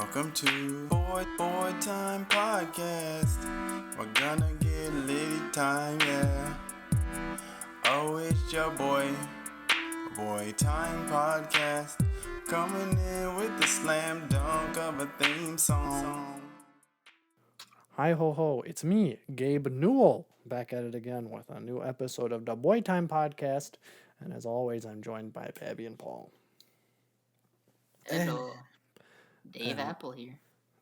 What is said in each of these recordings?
Welcome to Boy Time Podcast. We're gonna get litty time, yeah. Oh, it's your Boy Time Podcast. Coming in with the slam dunk of a theme song. Hi ho ho, it's me, Gabe Newell, back at it again with a new episode of the Boy Time Podcast. And as always, I'm joined by Babby and Paul. Hello. Dave Apple here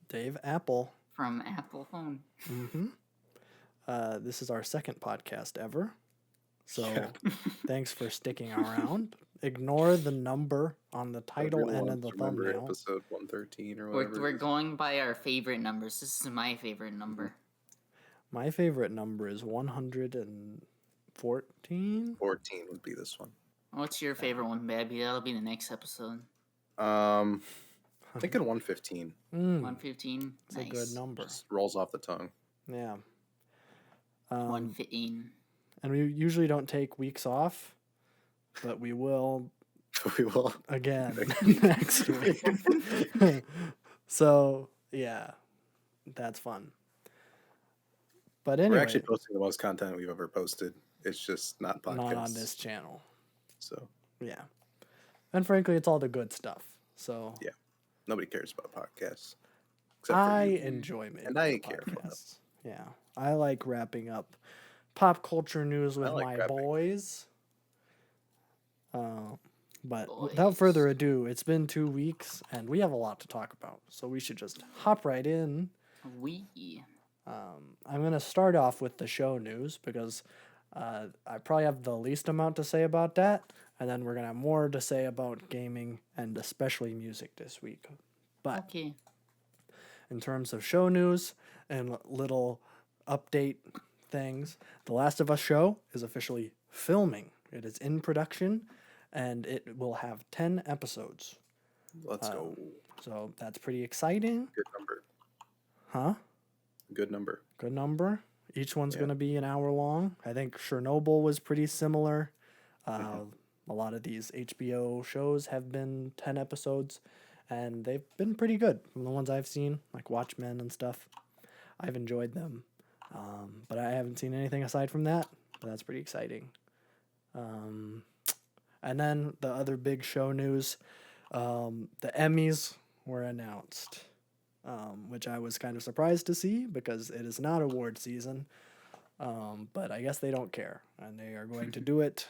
Dave Apple. from Apple Phone. This is our second podcast ever. So thanks for sticking around. Ignore the number on the title and in the thumbnail. Episode 113 or whatever. We're going by our favorite numbers. This is my favorite number. My favorite number is 114. 14 would be this one. What's your favorite one, Babby? That'll be the next episode. I'm thinking 115. 115. It's a good number. Just rolls off the tongue. Yeah. 115. And we usually don't take weeks off, but we will We will. again next week. So yeah, that's fun. But anyway, We're actually posting the most content we've ever posted. It's just not podcasts. not on this channel. So Yeah, and frankly, it's all the good stuff. So Yeah. nobody cares about podcasts. Except for I you. enjoy making And I the care for them. podcasts. Yeah, I like wrapping up pop culture news with like my wrapping. boys. But without further ado, it's been 2 weeks and we have a lot to talk about. So we should just hop right in. I'm going to start off with the show news because I probably have the least amount to say about that. And then we're going to have more to say about gaming and especially music this week. But Okay. in terms of show news and little update things, The Last of Us show is officially filming. It is in production and it will have 10 episodes. Let's go. So that's pretty exciting. Good number. Huh? Good number. Good number. Each one's going to be an hour long. I think Chernobyl was pretty similar. A lot of these HBO shows have been 10 episodes, and they've been pretty good. From the ones I've seen, like Watchmen and stuff, I've enjoyed them. But I haven't seen anything aside from that, but that's pretty exciting. And then the other big show news, the Emmys were announced. Which I was kind of surprised to see because it is not award season. But I guess they don't care. And they are going to do it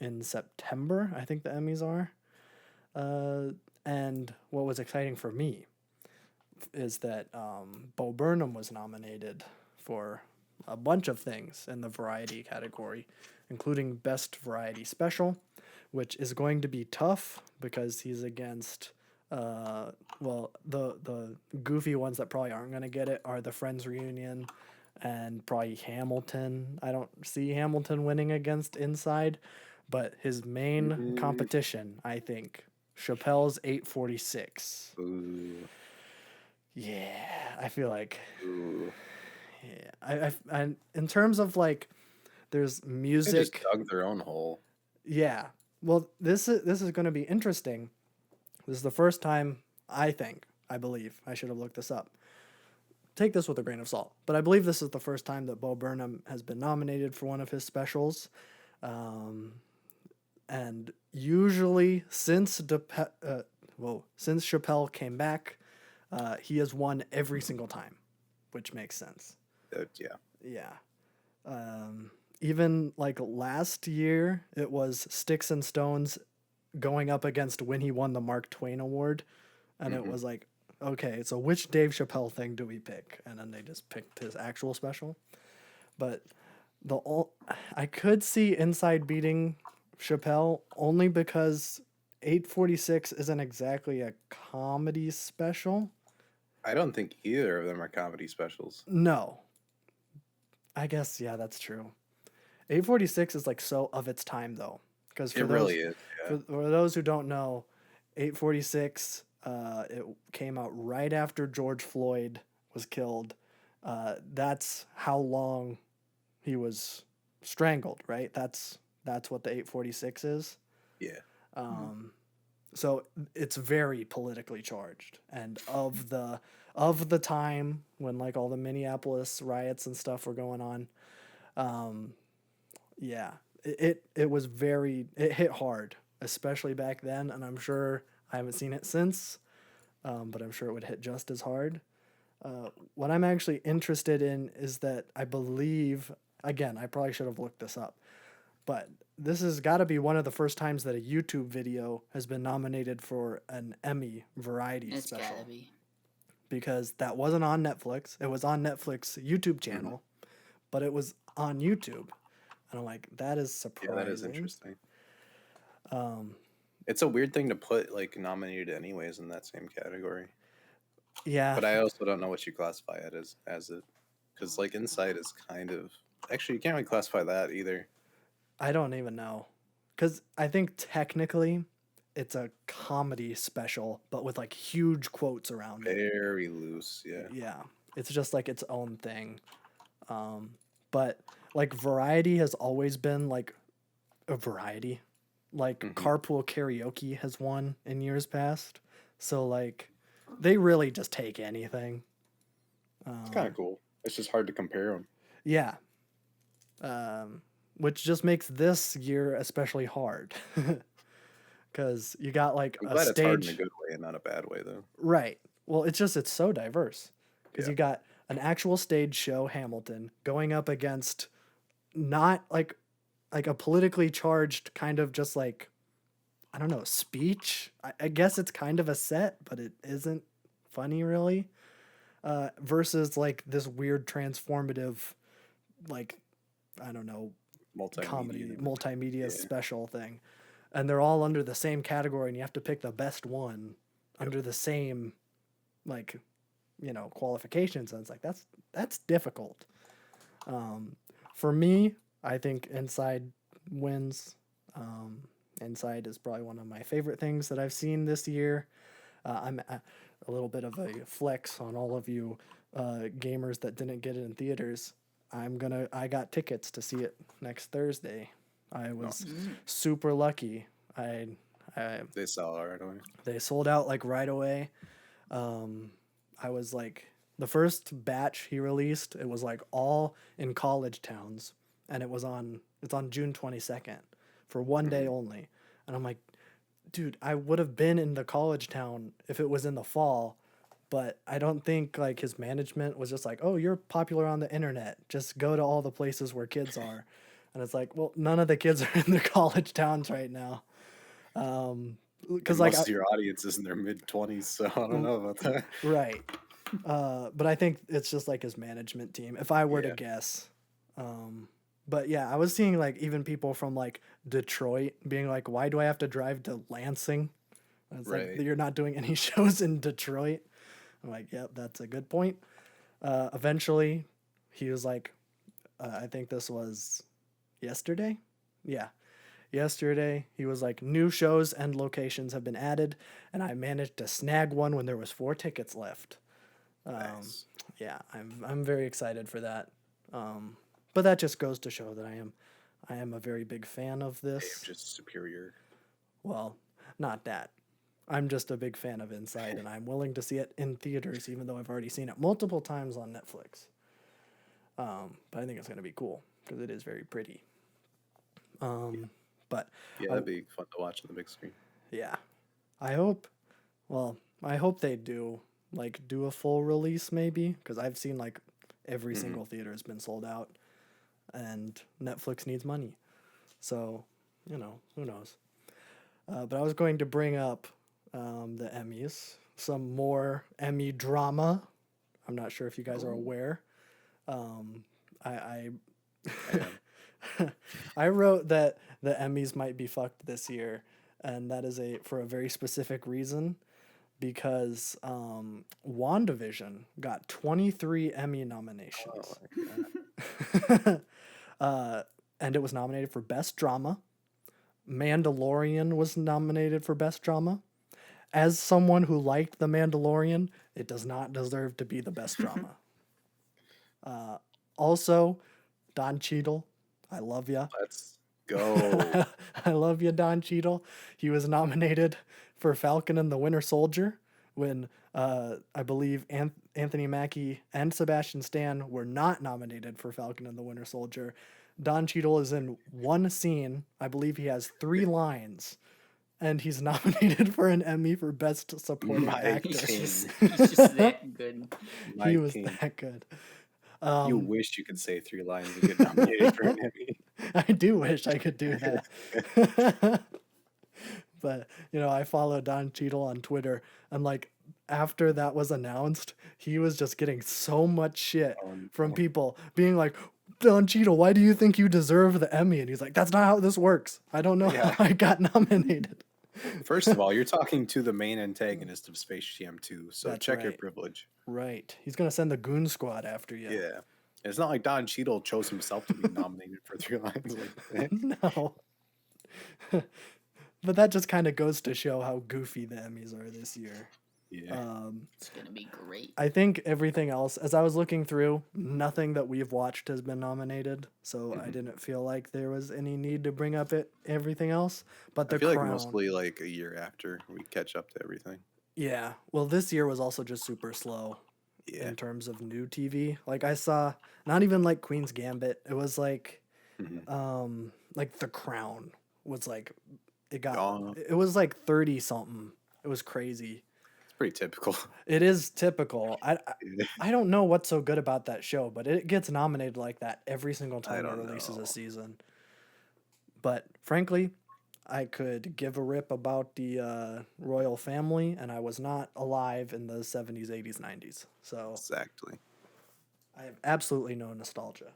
in September, I think the Emmys are. And what was exciting for me is that Bo Burnham was nominated for a bunch of things in the variety category, including Best Variety Special, which is going to be tough because he's against... the goofy ones that probably aren't going to get it are the Friends reunion and probably Hamilton. I don't see Hamilton winning against Inside, but his main competition, I think, Chappelle's 846. Ooh. Yeah, I feel like, Ooh. yeah, I in terms of like, there's They music. just dug their own hole. Yeah. Well, this is going to be interesting. This is the first time, I believe, I should have looked this up. Take this with a grain of salt. But I believe this is the first time that Bo Burnham has been nominated for one of his specials. And usually, since Chappelle came back, he has won every single time, which makes sense. Yeah. Yeah. Even like last year, it was Sticks and Stones going up against when he won the Mark Twain Award. And it was like, okay, so which Dave Chappelle thing do we pick? And then they just picked his actual special. But I could see Inside beating Chappelle only because 846 isn't exactly a comedy special. I don't think either of them are comedy specials. No. I guess, yeah, that's true. 846 is like so of its time, though. Because It really is. Yeah. For those who don't know, 846, it came out right after George Floyd was killed. That's how long he was strangled, right? That's what the 846 is. Yeah. So it's very politically charged, and of the time when like all the Minneapolis riots and stuff were going on, um, yeah, it was very, it hit hard, especially back then, and I'm sure I haven't seen it since, but I'm sure it would hit just as hard. What I'm actually interested in is that I believe, again, I probably should have looked this up, but this has got to be one of the first times that a YouTube video has been nominated for an Emmy variety It's special, gotta be. because that wasn't on Netflix. It was on Netflix YouTube channel, but it was on YouTube. And I'm like, that is Yeah, that is surprising. interesting. Um, It's a weird thing to put like nominated anyways in that same category. yeah, But I also don't know what you classify it as it, because like Inside is kind of, actually you can't really classify that either. I don't even know. Because I think technically it's a comedy special, but with like huge quotes around it. Very loose, yeah. Yeah, it's just like its own thing. But like variety has always been like a variety. Like carpool karaoke has won in years past. So like they really just take anything. It's kind of cool. It's just hard to compare them. Yeah. Which just makes this year especially hard. Because you got like I'm a glad it's hard in a stage. good way and not a bad way though. Right. Well, it's so diverse. Because Yeah. you got an actual stage show, Hamilton, going up against not like a politically charged kind of just like, I don't know, speech. I guess it's kind of a set, but it isn't funny really. Versus like this weird transformative, like, I don't know, comedy, Multimedia. multimedia Yeah. special thing. And they're all under the same category, and you have to pick the best one under the same, like, qualifications. And it's like, that's difficult. For me, I think Inside wins. Inside is probably one of my favorite things that I've seen this year. I'm a little bit of a flex on all of you gamers that didn't get it in theaters. I got tickets to see it next Thursday. I was super lucky. They sell it right away. They sold out like right away. I was like, the first batch he released, it was like all in college towns, and it's on June 22nd for one day only. And I'm like, dude, I would have been in the college town if it was in the fall, but I don't think like his management was just like, oh, you're popular on the internet, just go to all the places where kids are. And it's like, well, none of the kids are in the college towns right now. Because like, most of your audience is in their mid-20s, so I don't know about that. right. But I think it's just like his management team, if I were to Yeah. guess. But yeah, I was seeing like even people from like Detroit being like, why do I have to drive to Lansing? And it's like, Right. you're not doing any shows in Detroit. I'm like, yep, that's a good point. Eventually, he was like, I think this was yesterday. Yeah. Yesterday, he was like, new shows and locations have been added, and I managed to snag one when there was 4 tickets left. Nice. Yeah, I'm very excited for that. But that just goes to show that I am a very big fan of They're this. just superior. Well, not that. I'm just a big fan of Inside, and I'm willing to see it in theaters, even though I've already seen it multiple times on Netflix. But I think it's going to be cool because it is very pretty. But Yeah, that'd be fun to watch on the big screen. yeah, I hope they do a full release maybe, because I've seen like every single theater has been sold out, and Netflix needs money, so who knows. But I was going to bring up the Emmys, some more Emmy drama. I'm not sure if you guys are aware. I I wrote that the Emmys might be fucked this year, and that is for a very specific reason, because WandaVision got 23 Emmy nominations. And it was nominated for Best Drama. Mandalorian was nominated for Best Drama. As someone who liked The Mandalorian, it does not deserve to be the best drama. Also, Don Cheadle, I love ya. Let's go. I love you, Don Cheadle. He was nominated for Falcon and the Winter Soldier when I believe Anthony Mackie and Sebastian Stan were not nominated for Falcon and the Winter Soldier. Don Cheadle is in one scene. I believe he has 3 lines, and he's nominated for an Emmy for Best Supporting Mike Actor. He's King. just that good. He Mike was King. that good. You wished you could say 3 lines and get nominated for an Emmy. I do wish I could do that. But, I follow Don Cheadle on Twitter, and like after that was announced, he was just getting so much shit from people being like, Don Cheadle, why do you think you deserve the Emmy? And he's like, that's not how this works. I don't know Yeah. how I got nominated. First of all, you're talking to the main antagonist of Space Jam 2, so That's check your right. privilege. Right. He's going to send the Goon Squad after you. Yeah. It's not like Don Cheadle chose himself to be nominated for 3 lines. Like, No. But that just kind of goes to show how goofy the Emmys are this year. yeah. It's gonna be great. I think everything else, as I was looking through, nothing that we've watched has been nominated, so I didn't feel like there was any need to bring up everything else. But The I feel Crown, like mostly like a year after we catch up to everything. yeah. Well, this year was also just super slow Yeah. in terms of new TV. Like I saw, not even like Queen's Gambit. It was like, like The Crown was like, it was like 30 something. It was crazy. It's pretty typical. It is typical. I don't know what's so good about that show, but it gets nominated like that every single time it don't releases know. a season. But frankly, I could give a rip about the royal family, and I was not alive in the 70s, 80s, 90s. So Exactly. I have absolutely no nostalgia.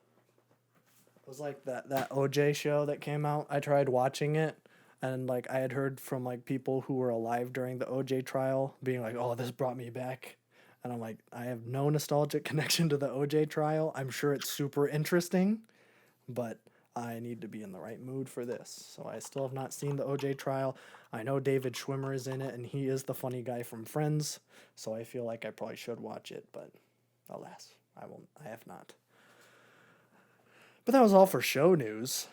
It was like that OJ show that came out. I tried watching it, and like I had heard from like people who were alive during the OJ trial being like, "Oh, this brought me back." And I'm like, I have no nostalgic connection to the OJ trial. I'm sure it's super interesting, but I need to be in the right mood for this. So I still have not seen the OJ trial. I know David Schwimmer is in it, and he is the funny guy from Friends, so I feel like I probably should watch it, but alas, I have not. But that was all for show news.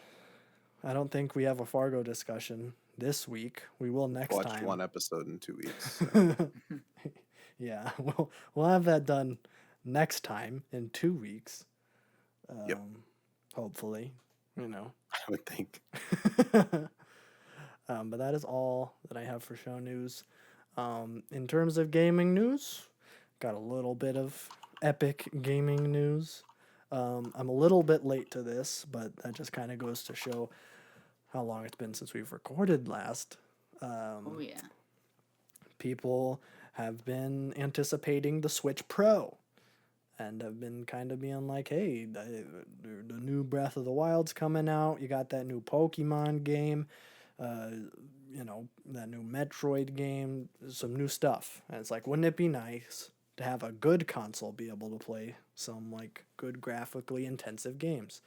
I don't think we have a Fargo discussion this week. We will next Watched time. 1 episode in 2 weeks. So. Yeah, we'll have that done next time in 2 weeks. Yep. Hopefully, I would think. But that is all that I have for show news. In terms of gaming news, got a little bit of epic gaming news. I'm a little bit late to this, but that just kind of goes to show how long it's been since we've recorded last. Oh yeah. People have been anticipating the Switch Pro and have been kind of being like, hey, the new Breath of the Wild's coming out. You got that new Pokemon game, that new Metroid game, some new stuff. And it's like, wouldn't it be nice to have a good console be able to play some like good graphically intensive games?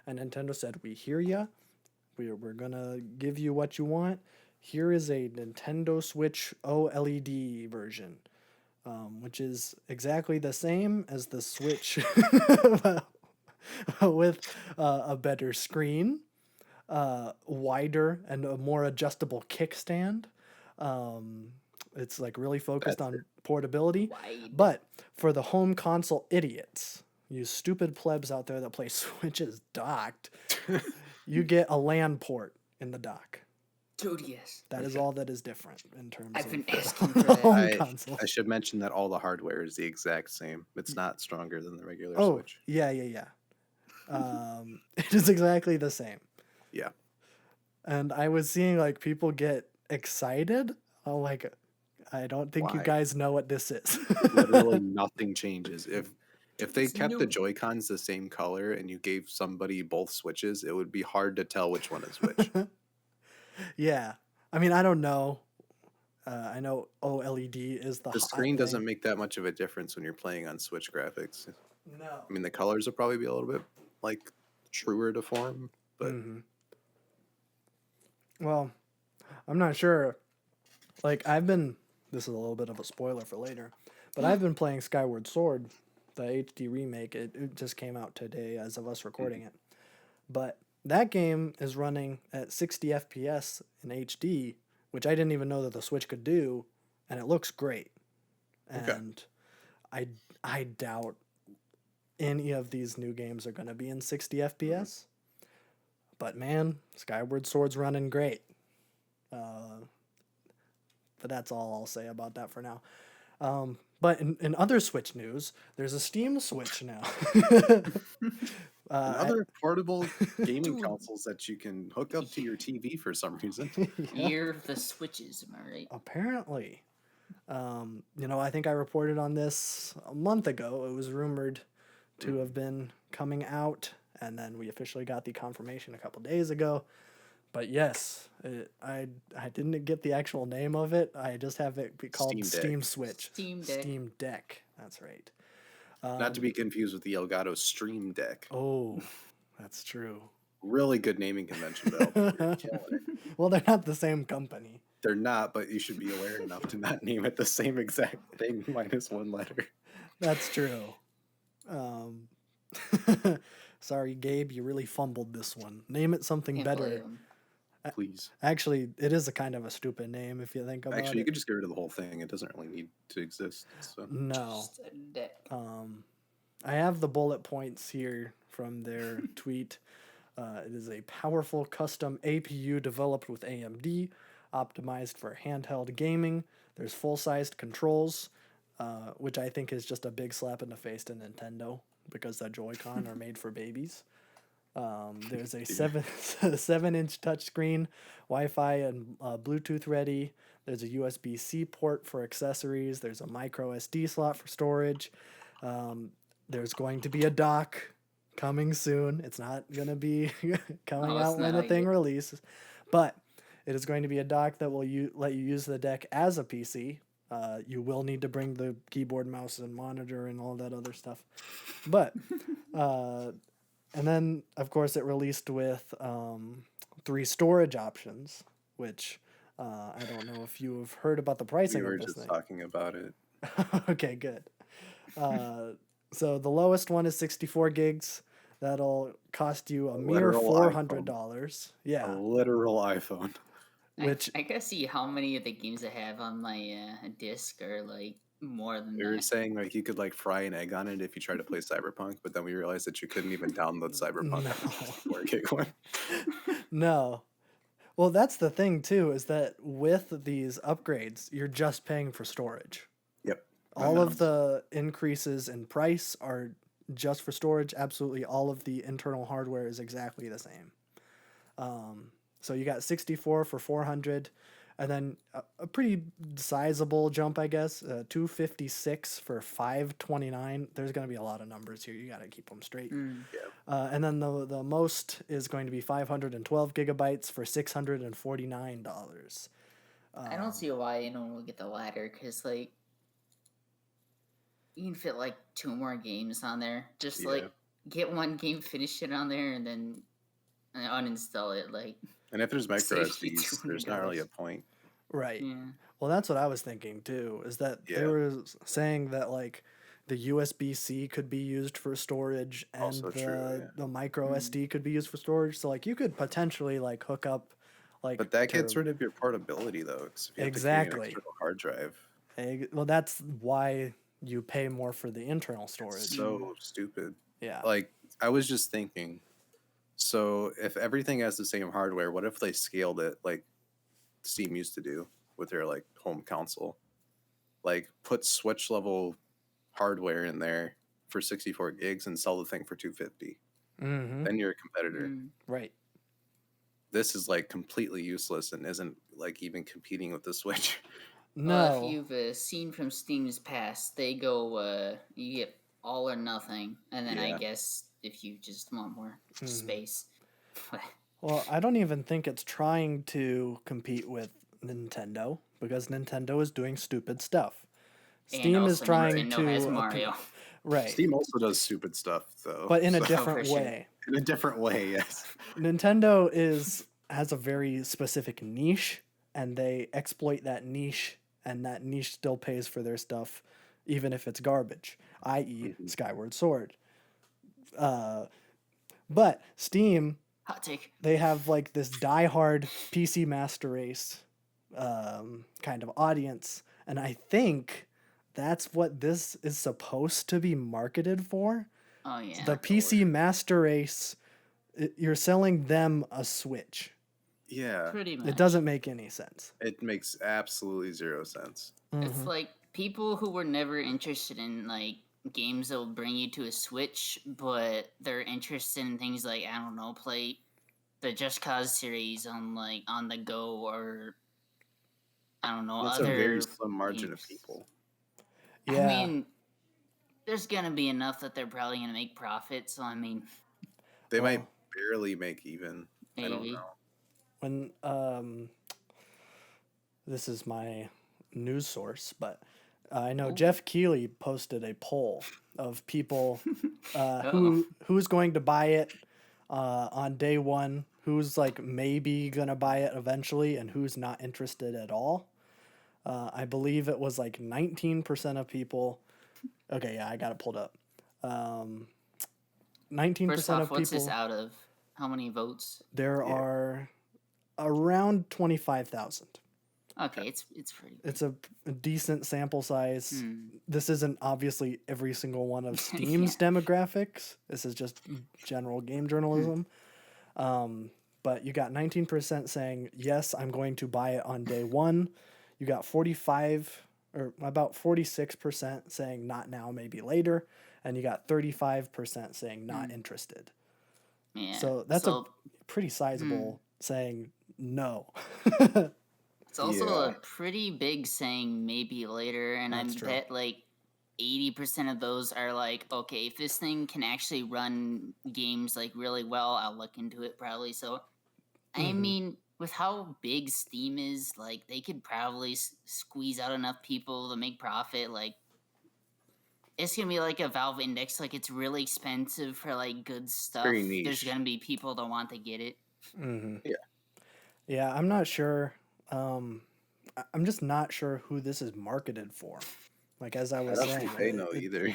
And Nintendo said, we hear ya. We're gonna give you what you want. Here is a Nintendo Switch OLED version, which is exactly the same as the Switch with a better screen, wider and a more adjustable kickstand. It's like really focused on portability. Wide. But for the home console idiots, you stupid plebs out there that play Switches docked, you get a LAN port in the dock. Dude, yes. That is all that is different in terms I've of been asking for that. home console. I should mention that all the hardware is the exact same. It's not stronger than the regular Oh, Switch. yeah. It is exactly the same. Yeah. And I was seeing like people get excited. I'm like, I don't think you Why? guys know what this is. Literally nothing changes. If they It's kept the new. Joy-Cons the same color and you gave somebody both Switches, it would be hard to tell which one is which. Yeah. I mean, I don't know. I know OLED is the The hot screen doesn't thing. make that much of a difference when you're playing on Switch graphics. No. I mean, the colors will probably be a little bit like truer to form, but Well, I'm not sure. Like, this is a little bit of a spoiler for later, but I've been playing Skyward Sword, the HD remake. It just came out today as of us recording it. But that game is running at 60 FPS in HD which I didn't even know that the Switch could do, and it looks great. Okay. And I doubt any of these new games are going to be in 60 FPS. But man, Skyward Sword's running great. But that's all I'll say about that for now. But in other Switch news, there's a Steam Switch now. And other portable gaming Dude. consoles that you can hook up to your TV for some reason. Year of the Switches, am I right? Apparently. I think I reported on this a month ago. It was rumored to have been coming out, and then we officially got the confirmation a couple days ago. But yes, I didn't get the actual name of it. I just have it be called Steam Deck. Steam Switch. Steam Deck. Steam Deck. That's right. Not to be confused with the Elgato Stream Deck. Oh, that's true. Really good naming convention, though. You're killing it. Well, they're not the same company. They're not, but you should be aware enough to not name it the same exact thing minus one letter. That's true. Sorry, Gabe, you really fumbled this one. Name it something Can't better. blame 'em. Please. Actually, it is a kind of a stupid name if you think about Actually, you it. could just get rid of the whole thing. It doesn't really need to exist. So. No. Just a deck. I have the bullet points here from their tweet. It is a powerful custom APU developed with AMD, optimized for handheld gaming. There's full-sized controls, which I think is just a big slap in the face to Nintendo because the Joy-Con are made for babies. There's a 7-inch touchscreen, Wi-Fi and Bluetooth ready. There's a USB-C port for accessories. There's a micro SD slot for storage. There's going to be a dock coming soon. It's not going to be coming Oh, it's out when the not thing yet. releases, but it is going to be a dock that will let you use the deck as a PC. You will need to bring the keyboard, mouse, and monitor and all that other stuff. But, and then, of course, it released with 3 storage options, which I don't know if you have heard about the We pricing were of this just thing. talking about it. Okay, good. So the lowest one is 64 gigs. That'll cost you a mere literal $400. A Yeah, literal iPhone. which I gotta see how many of the games I have on my disc are like more than We were that. saying like you could like fry an egg on it if you try to play Cyberpunk, but then we realized that you couldn't even download Cyberpunk on the No. 64 gig one. no. Well, that's the thing too, is that with these upgrades, you're just paying for storage. Yep. All of the increases in price are just for storage. Absolutely all of the internal hardware is exactly the same. So you got 64 for 400, and then a pretty sizable jump, I guess. 256 for 529. There's going to be a lot of numbers here. You got to keep them straight. Mm. And then the most is going to be 512 gigabytes for $649. I don't see why anyone would get the latter because like you can fit like 2 more games on there. Just like Yeah. get one game, finish it on there, and then uninstall it. Like And if there's micro Saves you SDs, there's not really a point. Right. yeah. Well, that's what I was thinking too, is that they Yeah. were saying that like the USB-C could be used for storage and Also true, the micro Mhm. SD could be used for storage. So like you could potentially like hook up like But that to- gets rid of your portability though. 'Cause if you have to carry an Exactly. external hard drive. well, that's why you pay more for the internal storage. So stupid. Yeah. Like I was just thinking, so if everything has the same hardware, what if they scaled it like Steam used to do with their like home console? Like put Switch level hardware in there for 64 gigs and sell the thing for 250. Mm-hmm. Then you're a competitor. Mm. Right. This is like completely useless and isn't like even competing with the Switch. Well, No. if you've seen from Steam's past, they go you get all or nothing, and then I Yeah. guess if you just want more Mhm. space. Well, I don't even think it's trying to compete with Nintendo because Nintendo is doing stupid stuff. And Steam is also trying Nintendo to has appe- Mario. right, Steam also does stupid stuff though. but in a so- different sure. way. in a different way, yes. Nintendo has a very specific niche, and they exploit that niche, and that niche still pays for their stuff, even if it's garbage, i.e., Mhm. Skyward Sword. But Steam, Hot take. they have like this diehard PC master race kind of audience, and I think that's what this is supposed to be marketed for. Oh yeah. The PC Master Race, you're selling them a Switch. Yeah, Pretty much. It doesn't make any sense. it makes absolutely zero sense. It's like people who were never interested in like games that will bring you to a Switch, but they're interested in things like, I don't know, play the Just Cause series on the go, or I don't know, That's a other very slim margin of games. people. Yeah. I mean, there's gonna be enough that they're probably gonna make profit. So I mean, They might Well, barely make even. I don't maybe. know. when this is my news source, but I know Ooh. Jeff Keighley posted a poll of people Uh-oh. who's going to buy it on day one, who's like maybe gonna buy it eventually, and who's not interested at all. I believe it was like 19% of people. Okay, yeah, I got it pulled up. 19% First off, of what's people. this out of? How many votes? There Yeah. are around 25,000. Okay, it's pretty. It's a decent sample size. Hmm. This isn't obviously every single one of Steam's demographics. This is just general game journalism. But you got 19% saying, yes, I'm going to buy it on day one. You got 45 or about 46% saying not now, maybe later. And you got 35% saying not interested. Yeah. So that's a pretty sizable saying no. It's also Yeah. a pretty big saying maybe later, and I That's true. bet like 80% of those are like, okay, if this thing can actually run games like really well, I'll look into it probably. So, I mean, with how big Steam is, like they could probably squeeze out enough people to make profit. Like, it's gonna be like a Valve Index. Like, it's really expensive for like good stuff. Very There's niche. gonna be people that want to get it. Yeah, I'm not sure. I'm just not sure who this is marketed for. Like as I I was don't saying, think they know either.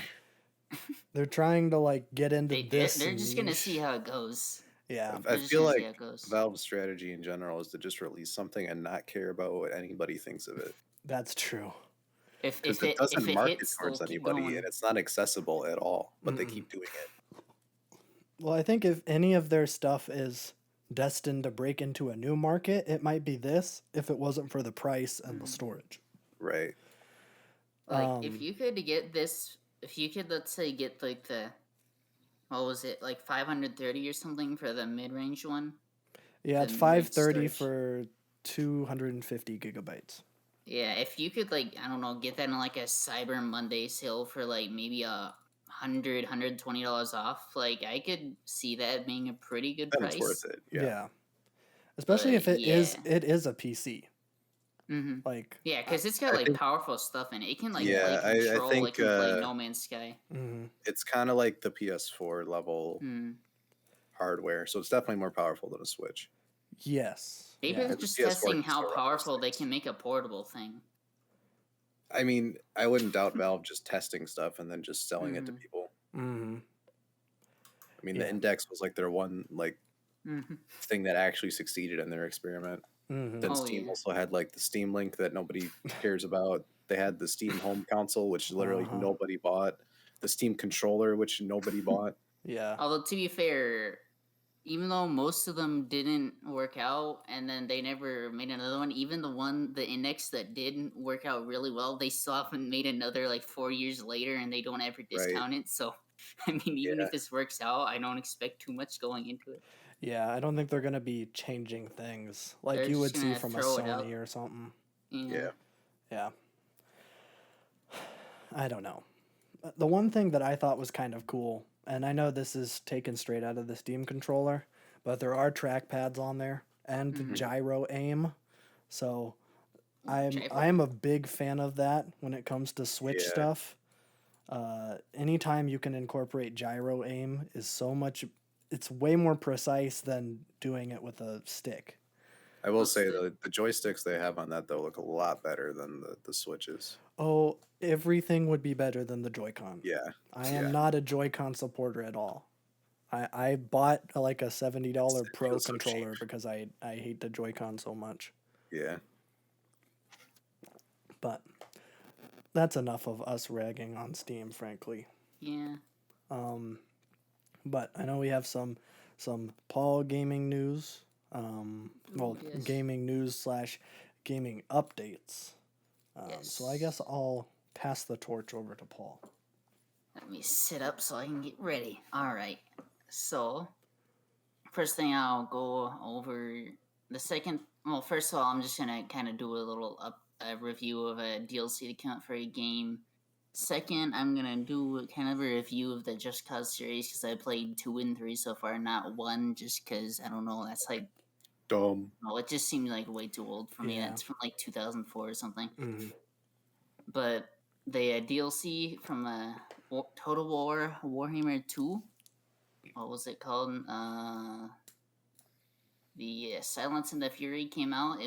they're trying to like get into They're this. just gonna niche. see how it goes. Yeah, I They're just feel gonna see how like it goes. Valve's strategy in general is to just release something and not care about what anybody thinks of it. that's true. If Because it it doesn't market hits, towards they'll keep anybody going. and it's not accessible at all, but they keep doing it. Well, I think if any of their stuff is destined to break into a new market, it might be this. If it wasn't for the price and the storage. Right. Like if you could get this, if you could let's say get like the, what was it, like 530 or something for the mid range one? Yeah, it's The 530 mid-storage. for 250 gigabytes. Yeah, if you could like, I don't know, get that in like a Cyber Monday sale for like maybe $120 off, like I could see that being a pretty good Then price. it's worth it. Yeah. Yeah. Especially But if it is yeah. it is a PC. Mm-hmm. Like Yeah, because it's got I like think- powerful stuff in it. It can like Yeah, play I Control, think, it can play No Man's Sky. It's kind of like the PS4 level Mm. hardware, so it's definitely more powerful than a Switch. yes. Maybe Yeah. they're The just PS4 testing can how still run those powerful they things. can make a portable thing. I mean, I wouldn't doubt Valve just testing stuff and then just selling it to Mhm. people. Mm-hmm. I mean, Yeah. the Index was like their one like Mm-hmm. thing that actually succeeded in their experiment. Mm-hmm. Then Oh, Steam yeah. also had like the Steam Link that nobody cares about. They had the Steam Home Console, which literally Uh-huh. nobody bought. The Steam Controller, which nobody bought. Yeah. Although to be fair, even though most of them didn't work out, and then they never made another one, even the Index that didn't work out really well, they still haven't made another like 4 years later, and they don't ever discount it. So, I mean, even Yeah. if this works out, I don't expect too much going into it. Yeah, I don't think they're gonna be changing things like They're you would just see gonna from a throw it out. Sony or something. Yeah. Yeah. I don't know. The one thing that I thought was kind of cool, and I know this is taken straight out of the Steam controller, but there are trackpads on there and gyro aim. So I Gyro. am a big fan of that when it comes to Switch Yeah. stuff. Anytime you can incorporate gyro aim is so much. It's way more precise than doing it with a stick. I will What's say the- the joysticks they have on that though look a lot better than the Switches. Oh, everything would be better than the Joy-Con. Yeah. I am Yeah. not a Joy-Con supporter at all. I bought like a $70 It Pro feels so cheap. controller because I hate the Joy-Con so much. Yeah. But that's enough of us ragging on Steam, frankly. Yeah. But I know we have some Paul gaming news. Yes. Gaming news / gaming updates. So I guess I'll pass the torch over to Paul. Let me sit up so I can get ready. All right. So, first thing I'll go over the second. Well, first of all, I'm just gonna kind of do a little review of a DLC account for a game. Second, I'm gonna do kind of a review of the Just Cause series because I played 2 and 3 so far, not 1, just because I don't know. That's like, Dumb. well, it just seems like way too old for me. Yeah. That's from like 2004 or something. Mm-hmm. But the DLC from Total War Warhammer 2, what was it called? The Silence and the Fury came out.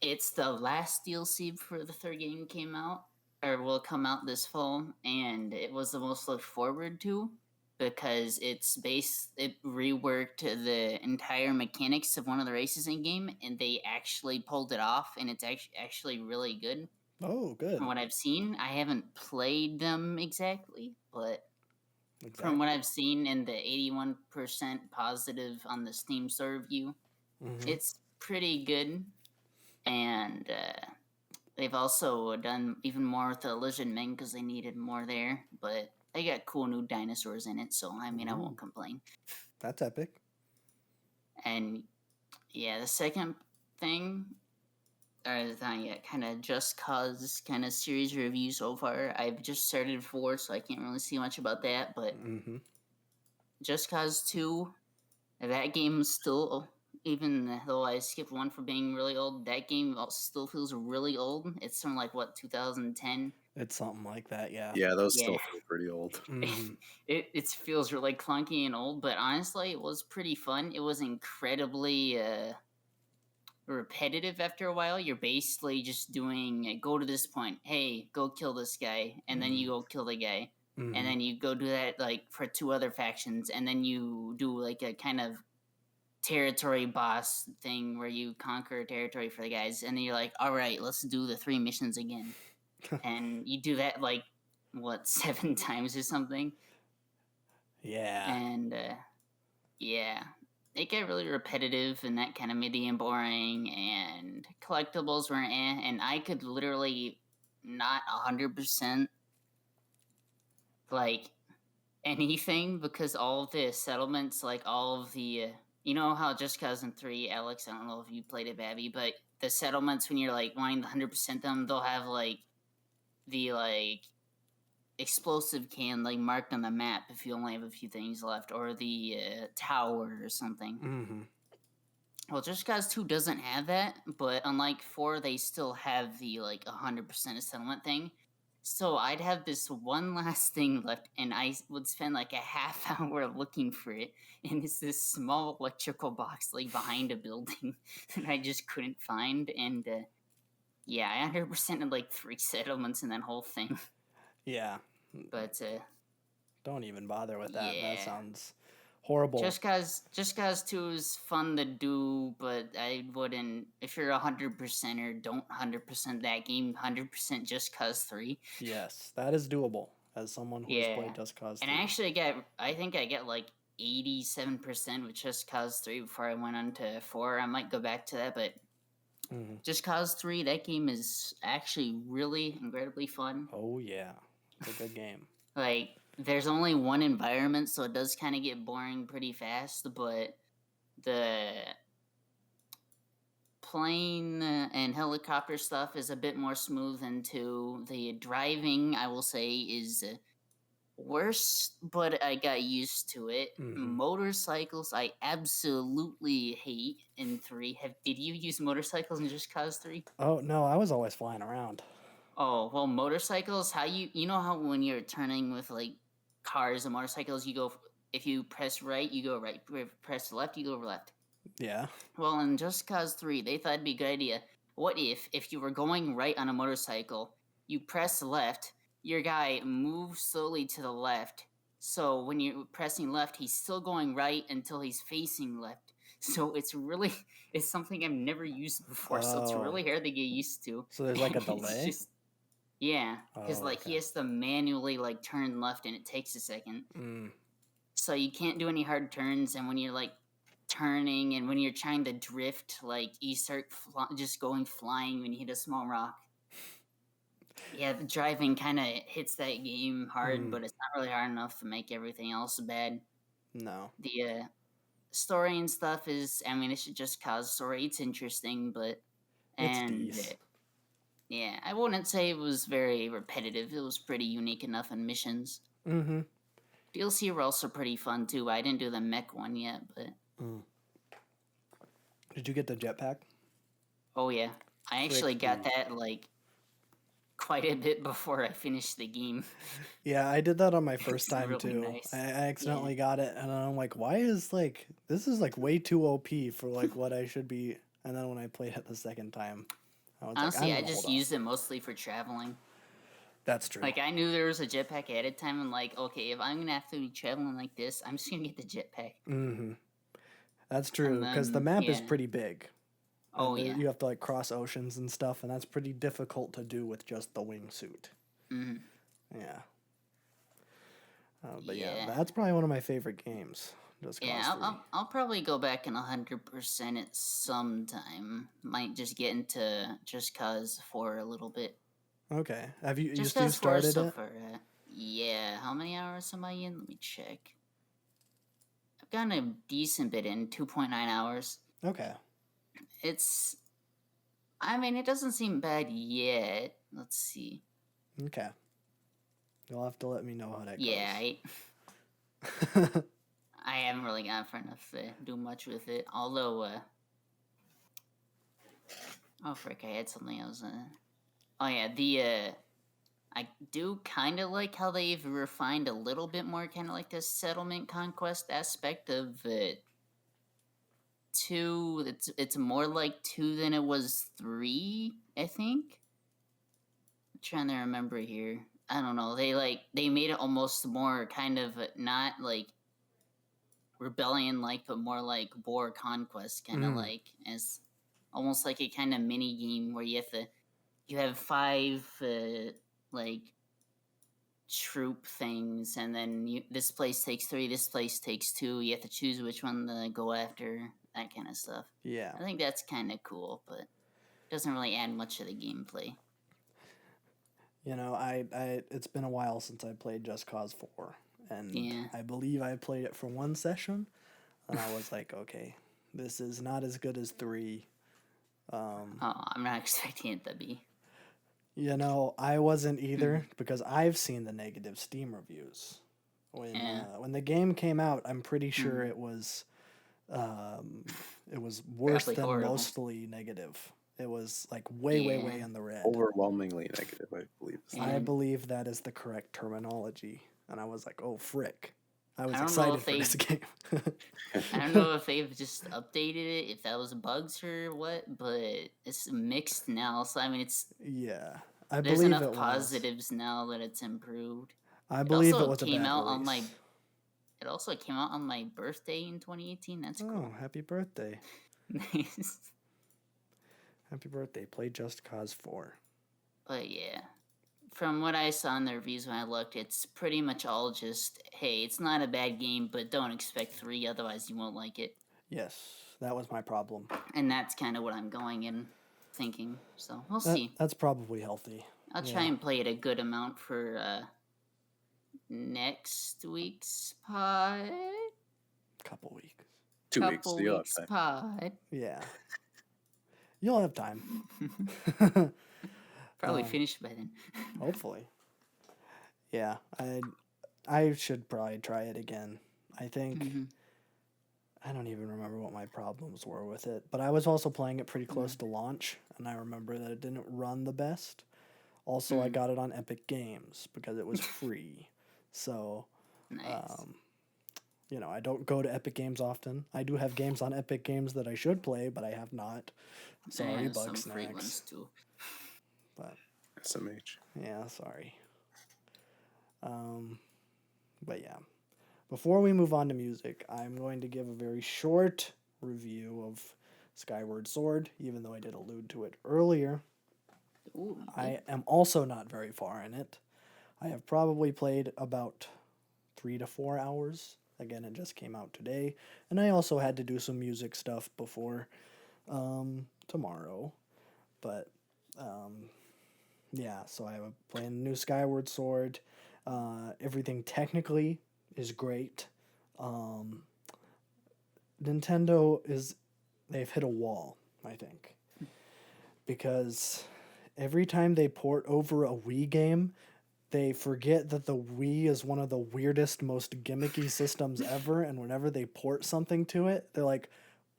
It's the last DLC for the third game came out, or will come out this fall, and it was the most looked forward to because it reworked the entire mechanics of one of the races in game, and they actually pulled it off, and it's actually really good. Oh, good. From what I've seen, I haven't played them exactly, but from what I've seen in the 81% positive on the Steam Store review, it's pretty good. And they've also done even more with the Elysian Men because they needed more there. But they got cool new dinosaurs in it, so I mean, I won't complain. That's epic. And yeah, the second thing, or kind of Just Cause kind of series review so far. I've just started 4, so I can't really see much about that. But Just Cause 2, that game still, even though I skipped 1 for being really old, that game still feels really old. It's from like what 2010. It's something like that, yeah. Yeah, those still feel pretty old. It feels really clunky and old, but honestly, it was pretty fun. It was incredibly repetitive after a while. You're basically just doing go to this point, hey, go kill this guy, and then you go kill the guy, and then you go do that like for 2 other factions, and then you do like a kind of territory boss thing where you conquer a territory for the guys, and then you're like, all right, let's do the 3 missions again. And you do that like what 7 times or something. Yeah. And yeah, it got really repetitive, and that kind of made the game boring, and collectibles were and I could literally not 100% like anything because all of the settlements, like all of the you know how Just Cause 3, Alex, I don't know if you played it, Babby, but the settlements, when you're like wanting to 100% them, they'll have like the like explosive can like marked on the map if you only have a few things left, or the tower or something. Well, Just Cause 2 doesn't have that, but unlike 4, they still have the like 100% settlement thing. So I'd have this one last thing left, and I would spend like a half hour looking for it, and it's this small electrical box like behind a building that I just couldn't find. And yeah, I 100% had like 3 settlements in that whole thing. Yeah. But don't even bother with that. Yeah. That sounds horrible. Just Cause 2 is fun to do, but I wouldn't. If you're 100%er, don't 100% that game. 100% Just Cause 3. Yes, that is doable. As someone who's played Just Cause 3. And I think I get like 87% with Just Cause 3 before I went on to 4. I might go back to that, but Just Cause 3, that game is actually really incredibly fun. Oh yeah, it's a good game. Like, there's only one environment, so it does kind of get boring pretty fast, but the plane and helicopter stuff is a bit more smooth, and the driving, I will say, is worse, but I got used to it. Motorcycles, I absolutely hate in 3. Did you use motorcycles in Just Cause 3? Oh no, I was always flying around. Oh, well, motorcycles, how you know how when you're turning with like cars and motorcycles, you go, if you press right, you go right, press left, you go left. Yeah. Well, in Just Cause 3, they thought it'd be a good idea. What if you were going right on a motorcycle, you press left, your guy moves slowly to the left, so when you're pressing left, he's still going right until he's facing left. So it's something I've never used before, so it's Oh. really hard to get used to. So there's like a It's delay? yeah, because Oh, like okay. he has to manually like turn left, and it takes a second. Mm. So you can't do any hard turns, and when you're like turning and when you're trying to drift, like you start just going flying when you hit a small rock. Yeah, the driving kind of hits that game hard, but it's not really hard enough to make everything else bad. No. The story and stuff is, I mean, it's just cause story. It's interesting, but It's and decent. yeah, I wouldn't say it was very repetitive. It was pretty unique enough in missions. Mm-hmm. DLC were also pretty fun too. I didn't do the mech one yet, but Did you get the jetpack? oh yeah, I actually got Frick that like quite a bit before I finished the game. Yeah, I did that on my first It's time really too. nice. I accidentally got it, and I'm like, why is like this is like way too OP for like what I should be. And then when I played it the second time, I was Honestly, like, I I'm just used it mostly for traveling. That's true. Like I knew there was a jetpack ahead of time, and like, okay, if I'm gonna have to be traveling like this, I'm just gonna get the jetpack. Mm-hmm. That's true because the then, map is yeah. pretty big. Oh And yeah. you have to like cross oceans and stuff, and that's pretty difficult to do with just the wingsuit. Mhm. Yeah. But yeah, Yeah. that's probably one of my favorite games. Just Cause Yeah, 3. I'll probably go back and 100% it sometime. Might just get into Just Cause 4 a little bit. Okay. Have you Just you Cause 4 started so it? far. Yeah, how many hours am I in? Let me check. I've gotten a decent bit in, 2.9 hours. Okay. It's, I mean, it doesn't seem bad yet. Let's see. Okay. You'll have to let me know how that Yeah, goes. I haven't really gone for enough to do much with it. Although, oh frick, I had something else. Oh yeah, I do kind of like how they've refined a little bit more, kind of like the settlement conquest aspect of it. 2, it's more like 2 than it was 3, I think. I'm trying to remember here. I don't know. They made it almost more kind of not like rebellion like, but more like war conquest, kind of like as almost like a kind of mini game where you have 5 like troop things, and then this place takes 3, this place takes 2. You have to choose which one to go after, that kind of stuff. Yeah. I think that's kind of cool, but it doesn't really add much to the gameplay. You know, I it's been a while since I played Just Cause 4, and Yeah. I believe I played it for one session, and I was like, okay, this is not as good as 3. Oh, I'm not expecting it to be. You know, I wasn't either because I've seen the negative Steam reviews. Yeah. When the game came out, I'm pretty sure it was worse Probably than horrible. mostly negative. It was like way Yeah. in the red. Overwhelmingly negative, I believe. I believe that is the correct terminology, and I was like, "Oh frick!" I was I don't know excited if for they- this game. I don't know if they've just updated it, if that was bugs or what, but it's mixed now. So I mean, Yeah, I there's believe enough it was. positives now that it's improved. I believe also it was a came bad out on release. It also came out on my birthday in 2018. That's Oh, cool. happy birthday! Nice. Happy birthday! Play Just Cause 4. But yeah, from what I saw in the reviews when I looked, it's pretty much all just, hey, it's not a bad game, but don't expect 3, otherwise you won't like it. Yes, that was my problem. And that's kind of what I'm going in thinking. So we'll see. That's probably healthy. I'll try and play it a good amount for next week's pod. Couple weeks. 2 weeks. Couple So you'll have weeks time. pod. Yeah, you'll have time. Probably finished by then. Hopefully. Yeah, I should probably try it again. I think I don't even remember what my problems were with it, but I was also playing it pretty close to launch, and I remember that it didn't run the best. Also, I got it on Epic Games because it was free. So, Nice. you know, I don't go to Epic Games often. I do have games on Epic Games that I should play, but I have not. Sorry, Some Bug free ones Snacks. too. But SMH. yeah, sorry. But yeah. Before we move on to music, I'm going to give a very short review of Skyward Sword, even though I did allude to it earlier. Ooh, I am also not very far in it. I have probably played about 3 to 4 hours. Again, it just came out today. And I also had to do some music stuff before tomorrow. But yeah, so I am playing the new Skyward Sword. Everything technically is great. Nintendo they've hit a wall, I think. Because every time they port over a Wii game, they forget that the Wii is one of the weirdest, most gimmicky systems ever, and whenever they port something to it, they're like,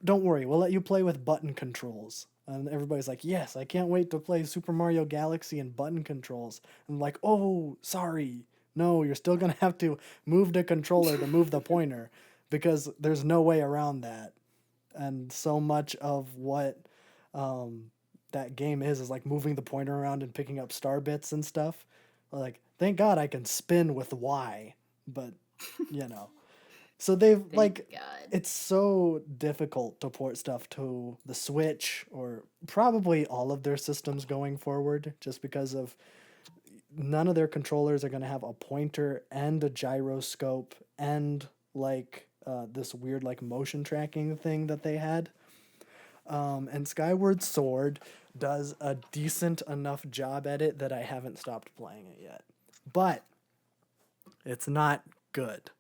don't worry, we'll let you play with button controls. And everybody's like, yes, I can't wait to play Super Mario Galaxy and button controls. And I'm like, oh, sorry. No, you're still going to have to move the controller to move the pointer because there's no way around that. And so much of what that game is like moving the pointer around and picking up star bits and stuff. Like, thank God I can spin with Y, but you know. So they've thank God. it's so difficult to port stuff to the Switch or probably all of their systems going forward just because of none of their controllers are going to have a pointer and a gyroscope and this weird motion tracking thing that they had. And Skyward Sword does a decent enough job at it that I haven't stopped playing it yet. But it's not good.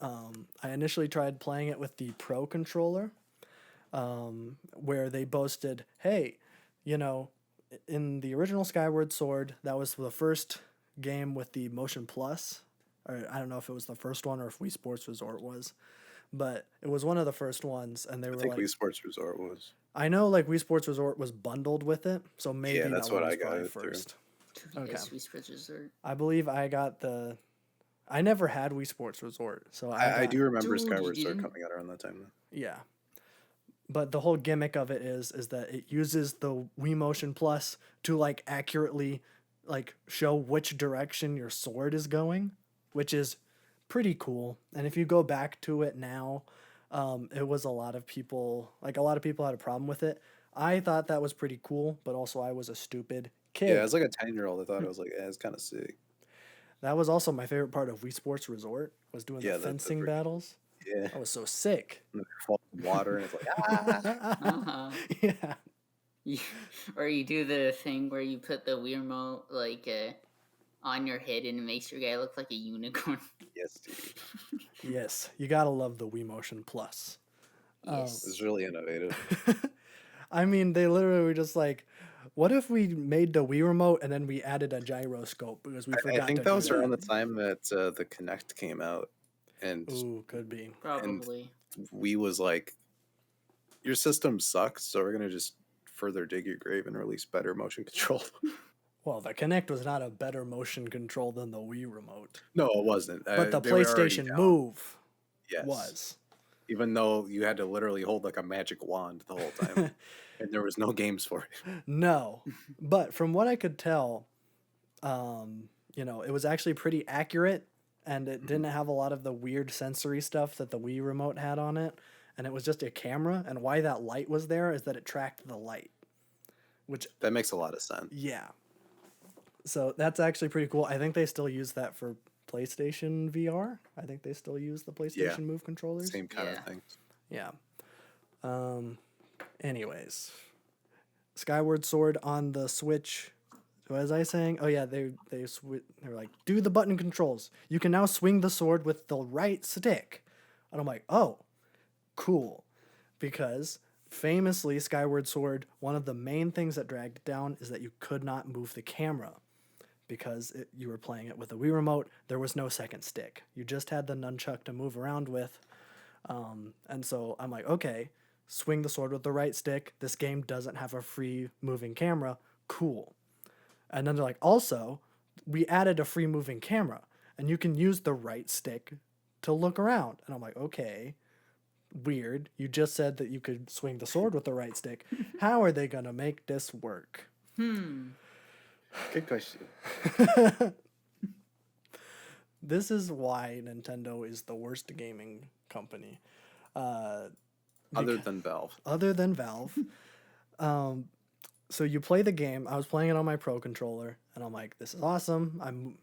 I initially tried playing it with the Pro controller, where they boasted, hey, in the original Skyward Sword, that was the first game with the Motion Plus. Or I don't know if it was the first one or if Wii Sports Resort was. But it was one of the first ones, and they were I think Wii Sports Resort was. I know Wii Sports Resort was bundled with it, so maybe Yeah, that's that one what was I got probably it through. first. Okay. Yes, Wii Sports Resort. I believe I got I never had Wii Sports Resort, so I do remember Dude, you Skyward Sword didn't? coming out around that time. Though. Yeah. But the whole gimmick of it is that it uses the Wii Motion Plus to accurately show which direction your sword is going, which is pretty cool. And if you go back to it now, it was a lot of people had a problem with it. I thought that was pretty cool, but also I was a stupid kid. Yeah, as like a 10-year-old, I thought it was it's kind of sick. That was also my favorite part of Wii Sports Resort was doing Yeah, the the fencing freaking- battles. Yeah, That was so sick. and then fall in water and it's like Uh-huh. Yeah. Or you do the thing where you put the Wii remote on your head and it makes your guy look like a unicorn. yes, dude. Yes, you gotta love the Wii Motion Plus. Yes. It's really innovative. I mean, they literally were just like, what if we made the Wii remote and then we added a gyroscope because we forgot I think to that do was around the time that the Kinect came out, and Ooh, could be. Probably. Wii was like, "Your system sucks, so we're gonna just further dig your grave and release better motion control." Well, the Kinect was not a better motion control than the Wii remote, No, it wasn't. but the they were already PlayStation down. Move Yes. was. Even though you had to literally hold like a magic wand the whole time, and there was no games for it. No, but from what I could tell, it was actually pretty accurate, and it didn't have a lot of the weird sensory stuff that the Wii remote had on it, and it was just a camera. And why that light was there is that it tracked the light, which That makes a lot of sense. yeah. So that's actually pretty cool. I think they still use that for PlayStation VR. I think they still use the PlayStation Move controllers. Same kind Yeah. of thing. Yeah. Anyways, Skyward Sword on the Switch. What was I saying? Oh yeah, they're like, do the button controls. You can now swing the sword with the right stick. And I'm like, oh, cool, because famously Skyward Sword, one of the main things that dragged it down is that you could not move the camera because you were playing it with a Wii remote. There was no second stick. You just had the nunchuck to move around with. And so I'm like, okay, swing the sword with the right stick. This game doesn't have a free moving camera. Cool. And then they're like, also, we added a free moving camera and you can use the right stick to look around. And I'm like, okay, weird. You just said that you could swing the sword with the right stick. How are they going to make this work? Good question. This is why Nintendo is the worst gaming company. Other than Valve. Other than Valve. So you play the game. I was playing it on my Pro controller, and I'm like, this is awesome. I'm,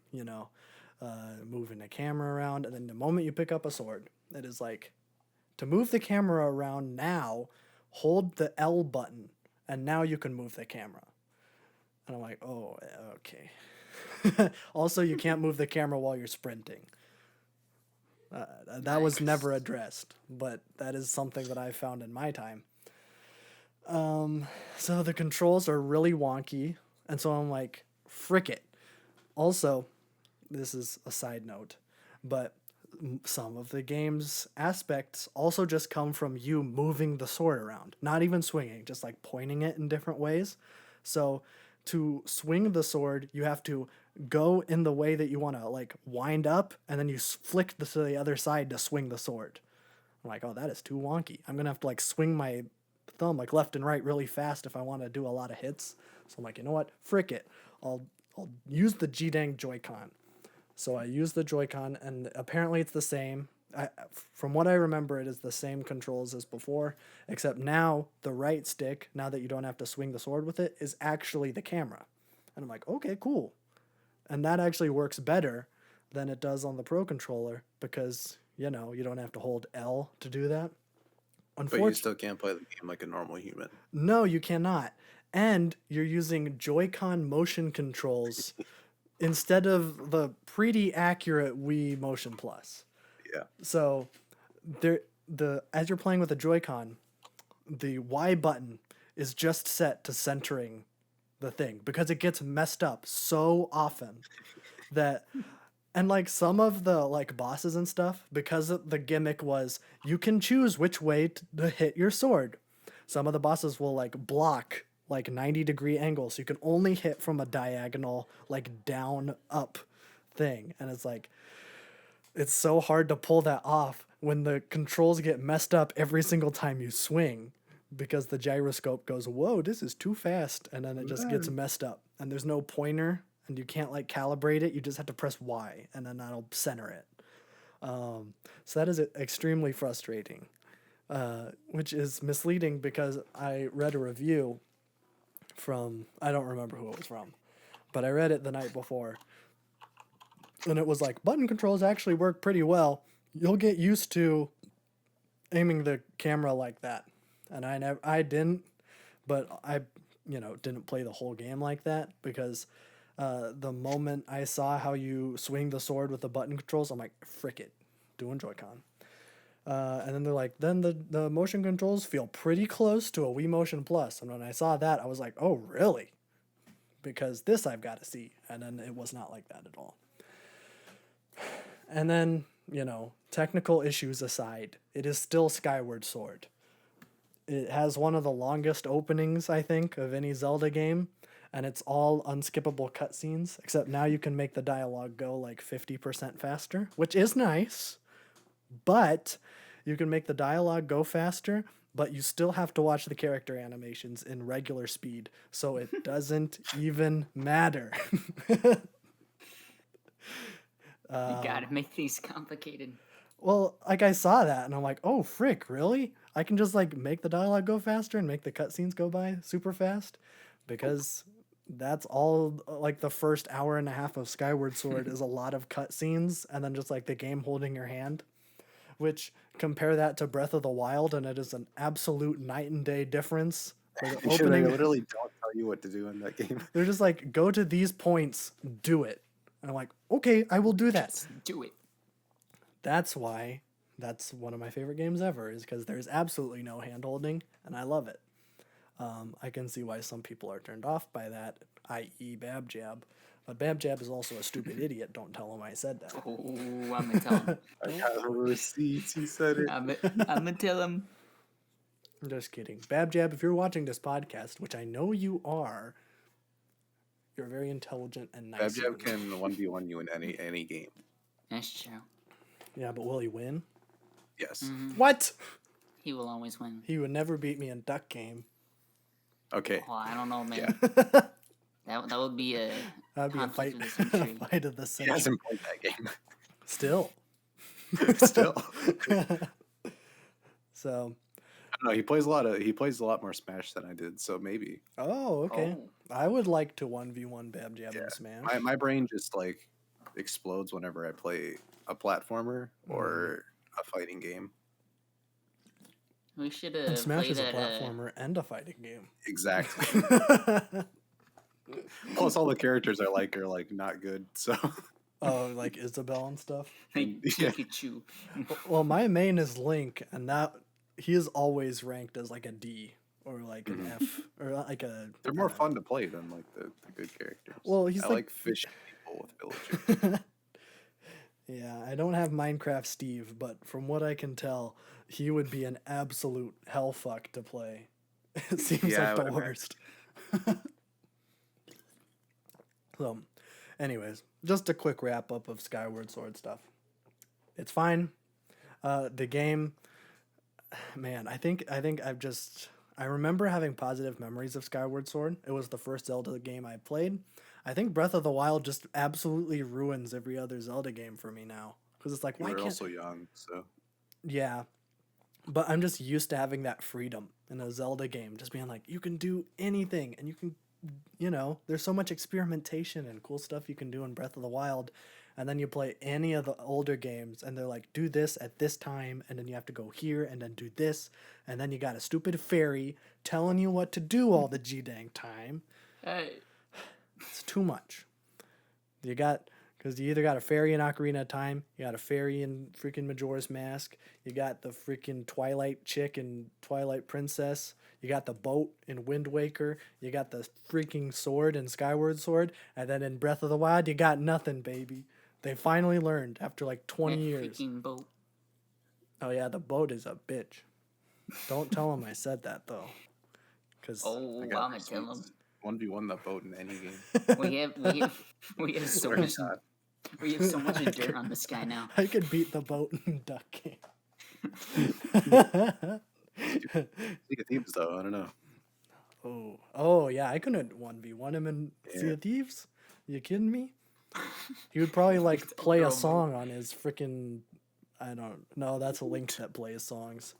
moving the camera around, and then the moment you pick up a sword, it is like, to move the camera around now, hold the L button, and now you can move the camera. And I'm like, oh, okay. Also, you can't move the camera while you're sprinting. That was never addressed, but that is something that I found in my time. So the controls are really wonky, and so I'm like, frick it. Also, this is a side note, but some of the game's aspects also just come from you moving the sword around, not even swinging, just like pointing it in different ways. So to swing the sword, you have to go in the way that you want to like wind up, and then you flick to the other side to swing the sword. I'm like, oh, that is too wonky. I'm gonna have to like swing my thumb like left and right really fast if I want to do a lot of hits. So I'm like, you know what? Frick it. I'll use the G-Dang Joy-Con. So I use the Joy-Con, and apparently it's the same. From what I remember, it is the same controls as before, except now the right stick, now that you don't have to swing the sword with it, is actually the camera. And I'm like, okay, cool. And that actually works better than it does on the Pro controller because, you don't have to hold L to do that. But you still can't play the game like a normal human. No, you cannot. And you're using Joy-Con motion controls instead of the pretty accurate Wii Motion Plus. Yeah. So as you're playing with the Joy-Con, the Y button is just set to centering the thing because it gets messed up so often that, and like some of the like bosses and stuff, because the gimmick was you can choose which way to hit your sword. Some of the bosses will like block like 90-degree angles, so you can only hit from a diagonal like down up thing, and it's like it's so hard to pull that off when the controls get messed up every single time you swing because the gyroscope goes, whoa, this is too fast, and then it just gets messed up, and there's no pointer, and you can't like calibrate it. You just have to press Y, and then that'll center it. So that is extremely frustrating, which is misleading because I read a review from, I don't remember who it was from, but I read it the night before, and it was like, button controls actually work pretty well. You'll get used to aiming the camera like that. And I didn't, but I, didn't play the whole game like that because the moment I saw how you swing the sword with the button controls, I'm like, frick it, doing Joy-Con. And then they're like, then the motion controls feel pretty close to a Wii Motion Plus. And when I saw that, I was like, oh, really? Because this I've got to see. And then it was not like that at all. And then, technical issues aside, it is still Skyward Sword. It has one of the longest openings, I think, of any Zelda game. And it's all unskippable cutscenes, except now you can make the dialogue go like 50% faster, which is nice. But you can make the dialogue go faster, but you still have to watch the character animations in regular speed, so it doesn't even matter. You gotta make these complicated. Well, like I saw that and I'm like, oh, frick, really? I can just like make the dialogue go faster and make the cutscenes go by super fast? Because that's all, like the first hour and a half of Skyward Sword is a lot of cutscenes and then just like the game holding your hand. Which, compare that to Breath of the Wild, and it is an absolute night and day difference. They literally don't tell you what to do in that game. They're just like, go to these points, do it. And I'm like, okay, I will do that. Just do it. That's why that's one of my favorite games ever, is because there's absolutely no hand-holding, and I love it. I can see why some people are turned off by that, i.e. Babjab. But Babjab is also a stupid idiot. Don't tell him I said that. Oh, I'm gonna tell him. I got receipts. He said it. I'm gonna tell him. I'm just kidding. Babjab, if you're watching this podcast, which I know you are, you're very intelligent and nice. Babjab can 1v1 you in any game. That's true. Yeah, but will he win? Yes. Mm-hmm. What? He will always win. He would never beat me in Duck Game. Okay. Oh, I don't know, man. Yeah. That would be a That'd be a fight, conflict of the century. fight of the He century. hasn't played that game. Still. Still. So, I No, he plays a lot more Smash than I did, so maybe. Oh, okay. Oh. I would like to 1v1 Bab Jab Yeah. and Smash. My brain just like explodes whenever I play a platformer or a fighting game. We should And Smash play is a that. platformer and a fighting game. Exactly. Plus, all the characters are like not good. So Oh, like Isabelle and stuff. Like Yeah. Pikachu. Well, my main is Link, and that he is always ranked as like a D or like an F or like a. they're more fun to play than like the good characters. Well, he's I like- like fishing people with villagers. Yeah, I don't have Minecraft Steve, but from what I can tell, he would be an absolute hellfuck to play. It seems Yeah, I like the would imagine. worst. So, anyways, just a quick wrap up of Skyward Sword stuff. It's fine. The game, man, I think I remember having positive memories of Skyward Sword. It was the first Zelda game I played. I think Breath of the Wild just absolutely ruins every other Zelda game for me now. Because it's like, We why were can't... also young, so Yeah. But I'm just used to having that freedom in a Zelda game. Just being like, you can do anything. And you can, there's so much experimentation and cool stuff you can do in Breath of the Wild. And then you play any of the older games and they're like, do this at this time. And then you have to go here and then do this. And then you got a stupid fairy telling you what to do all the G-dang time. Hey. It's too much. Because you either got a fairy in Ocarina of Time, you got a fairy in freaking Majora's Mask, you got the freaking Twilight chick in Twilight Princess, you got the boat in Wind Waker, you got the freaking sword in Skyward Sword, and then in Breath of the Wild, you got nothing, baby. They finally learned after like 20 That years. freaking boat. Oh yeah, the boat is a bitch. Don't tell him I said that though. Because Oh, I I'm got gonna tell him. 1v1 that boat in any game. We have so Swear to much God. we have so much dirt on this guy now. I could beat the boat in Duck Game. Sea of Thieves, though, I don't know. Oh yeah, I couldn't 1v1 him in Sea Yeah. of Thieves. You kidding me? He would probably like play a Girl song on his freaking. I don't know. That's a Link that plays songs.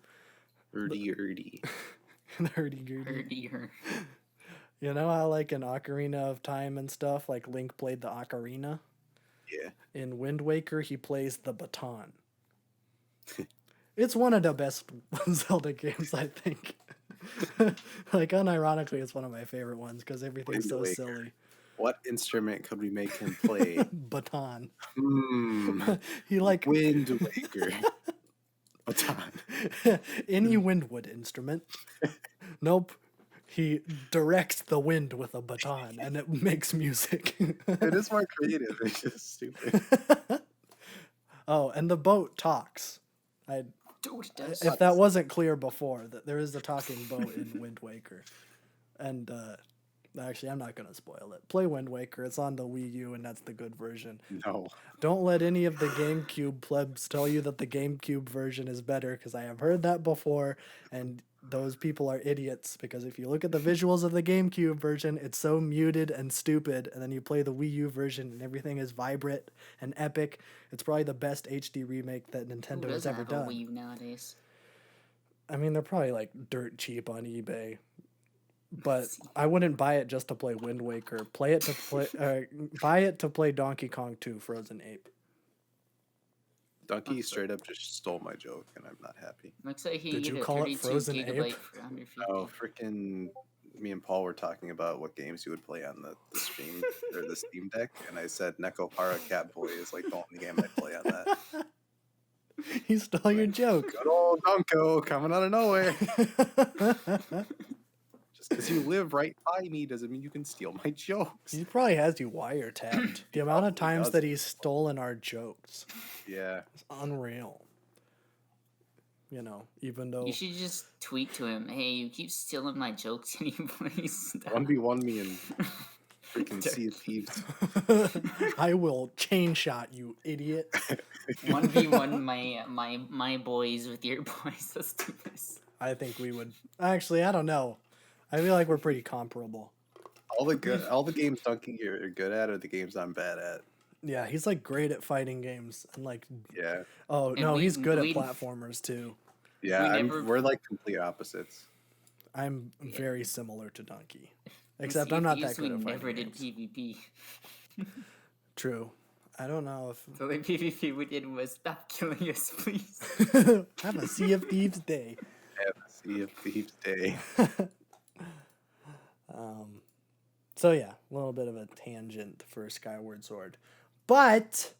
Erdy. Hurdy-gurdy. Heard her. You know how like in Ocarina of Time and stuff, like Link played the ocarina. Yeah. In Wind Waker, he plays the baton. It's one of the best Zelda games, I think. Like unironically, it's one of my favorite ones because everything's so Wind Waker. silly. What instrument could we make him play? Baton. Hmm. He like Wind Waker. Baton. any windwood instrument. Nope. He directs the wind with a baton and it makes music. It is more creative. It's just stupid. Oh, and the boat talks. Dude, it does. If that wasn't clear before, that there is a talking boat in Wind Waker. And actually, I'm not going to spoil it. Play Wind Waker. It's on the Wii U, and that's the good version. No. Don't let any of the GameCube plebs tell you that the GameCube version is better, because I have heard that before, and those people are idiots, because if you look at the visuals of the GameCube version, it's so muted and stupid, and then you play the Wii U version, and everything is vibrant and epic. It's probably the best HD remake that Who Nintendo has doesn't ever have a done. Wii U nowadays? I mean, they're probably like dirt cheap on eBay. But I wouldn't buy it just to play Wind Waker. Buy it to play Donkey Kong 2 Frozen Ape. Donkey straight up just stole my joke, and I'm not happy. Looks like he Did can you get a call it 32 Frozen gigabyte Ape? for under 50. Oh, freaking! Me and Paul were talking about what games you would play on the stream or the Steam Deck, and I said Nekopara Catboy is like the only game I play on that. He stole your joke. Good old Donko coming out of nowhere. Just because you live right by me doesn't mean you can steal my jokes. He probably has you wiretapped. The amount of times does. that he's stolen our jokes Yeah. is unreal. You know, even though You should just tweet to him, hey, you keep stealing my jokes, can you please stop? 1v1 me and freaking Sea of Thieves. I will chain shot you, idiot. 1v1 my boys with your boys. Let's do this. I think we would. Actually, I don't know. I feel like we're pretty comparable. All the games Donkey are good at are the games I'm bad at. Yeah, he's like great at fighting games and like. Yeah. Oh And no, we- he's good we- at platformers too. Yeah, never- we're like complete opposites. I'm very similar to Donkey, in except Sea I'm of not Thieves, that good we at never fighting did games. PvP. True. I don't know if The only PvP we did was stop killing us, please. have a Sea of Thieves day. Have a Sea of Thieves day. So yeah, a little bit of a tangent for Skyward Sword, but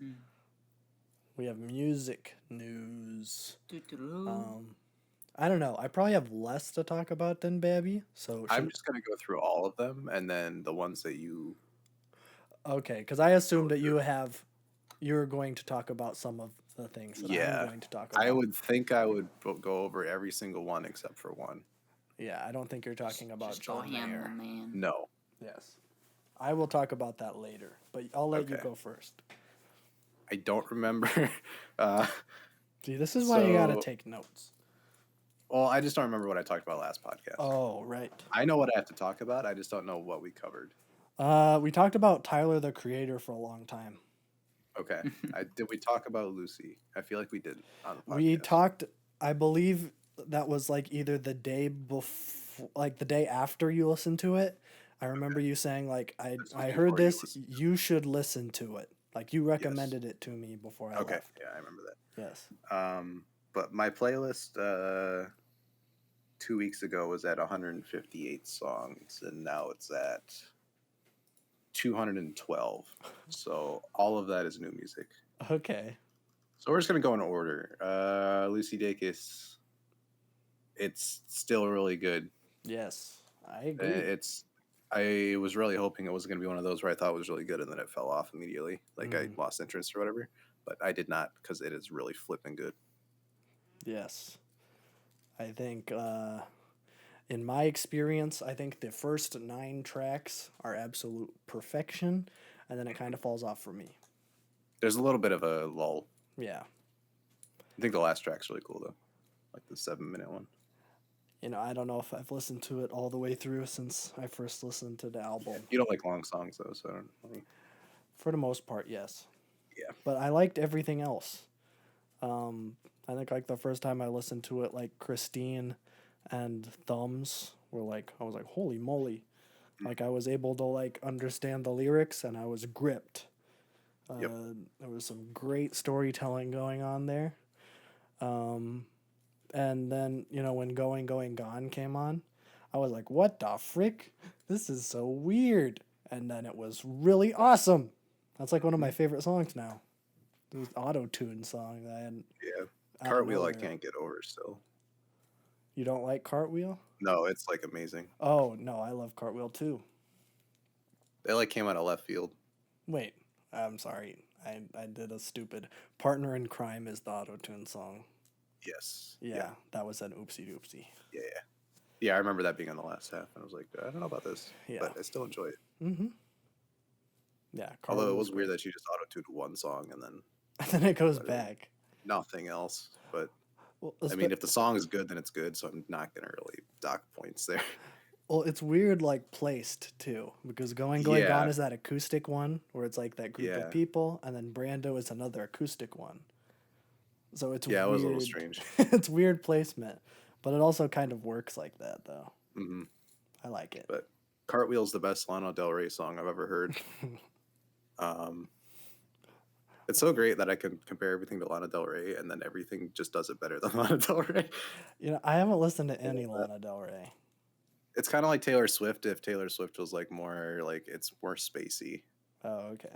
we have music news. I don't know. I probably have less to talk about than Babby. So I'm just gonna go through all of them, and then the ones that you. okay, because I assumed that you're going to talk about some of the things that Yeah, I'm going to talk about. I would think I would go over every single one except for one. Yeah, I don't think you're talking about Just go John ham, Mayer. man. No. Yes, I will talk about that later, but I'll let you Okay. go first. I don't remember. uh, See, this is why you gotta So- take notes. well, I just don't remember what I talked about last podcast. Oh, right. I know what I have to talk about. I just don't know what we covered. We talked about Tyler the Creator for a long time. Okay. Did we talk about Lucy? I feel like we did on the podcast. We talked. I believe that was like either the day before, like the day after you listened to it. I remember you saying like I before heard you this. listened You should listen to it. Like you recommended it to me before I Okay. left. Yeah, I remember that. Yes. But my playlist 2 weeks ago was at 158 songs, and now it's at 212. So all of that is new music. Okay. So we're just gonna go in order. Lucy Dacus. It's still really good. Yes, I agree. I was really hoping it was gonna be one of those where I thought it was really good and then it fell off immediately. Like I lost interest or whatever. But I did not, because it is really flipping good. Yes. I think, in my experience, I think the first 9 tracks are absolute perfection, and then it kind of falls off for me. There's a little bit of a lull. Yeah. I think the last track's really cool though, like the 7-minute one. You know, I don't know if I've listened to it all the way through since I first listened to the album. You don't like long songs though, so I don't know. For the most part, yes. Yeah. But I liked everything else. I think like the first time I listened to it, like Christine and Thumbs were like, I was like, holy moly. Like I was able to like understand the lyrics and I was gripped. Yep. There was some great storytelling going on there. And then, you know, when Going, Going, Gone came on, I was like, what the frick? This is so weird. And then it was really awesome. That's like one of my favorite songs now. The auto-tune song that I hadn't. Yeah. out of Cartwheel I nowhere. can't get over still. You don't like Cartwheel? No, it's like amazing. Oh, no, I love Cartwheel too. They like came out of left field. Wait, I'm sorry. I did a stupid. Partner in Crime is the auto-tune song. Yes. Yeah, that was an oopsie doopsie. Yeah. Yeah, I remember that being on the last half, and I was like, I don't know about this, Yeah. but I still enjoy it. Mm-hmm. Yeah. Although it Cartwheel's was weird great. that she just auto-tuned one song and then And then it goes Whatever. back. nothing else. But Well, I mean, if the song is good, then it's good. So I'm not gonna really dock points there. well, it's weird, like placed too, because Going, Going, Gone Yeah. is that acoustic one where it's like that group Yeah. of people, and then Brando is another acoustic one. So it's Yeah, it weird. was a little strange. It's weird placement, but it also kind of works like that, though. hmm I like it. But Cartwheel's the best Lana Del Rey song I've ever heard. It's so great that I can compare everything to Lana Del Rey, and then everything just does it better than Lana Del Rey. You know, I haven't listened to any Lana Del Rey. It's kind of like Taylor Swift if Taylor Swift was like more like it's more spacey Oh, okay.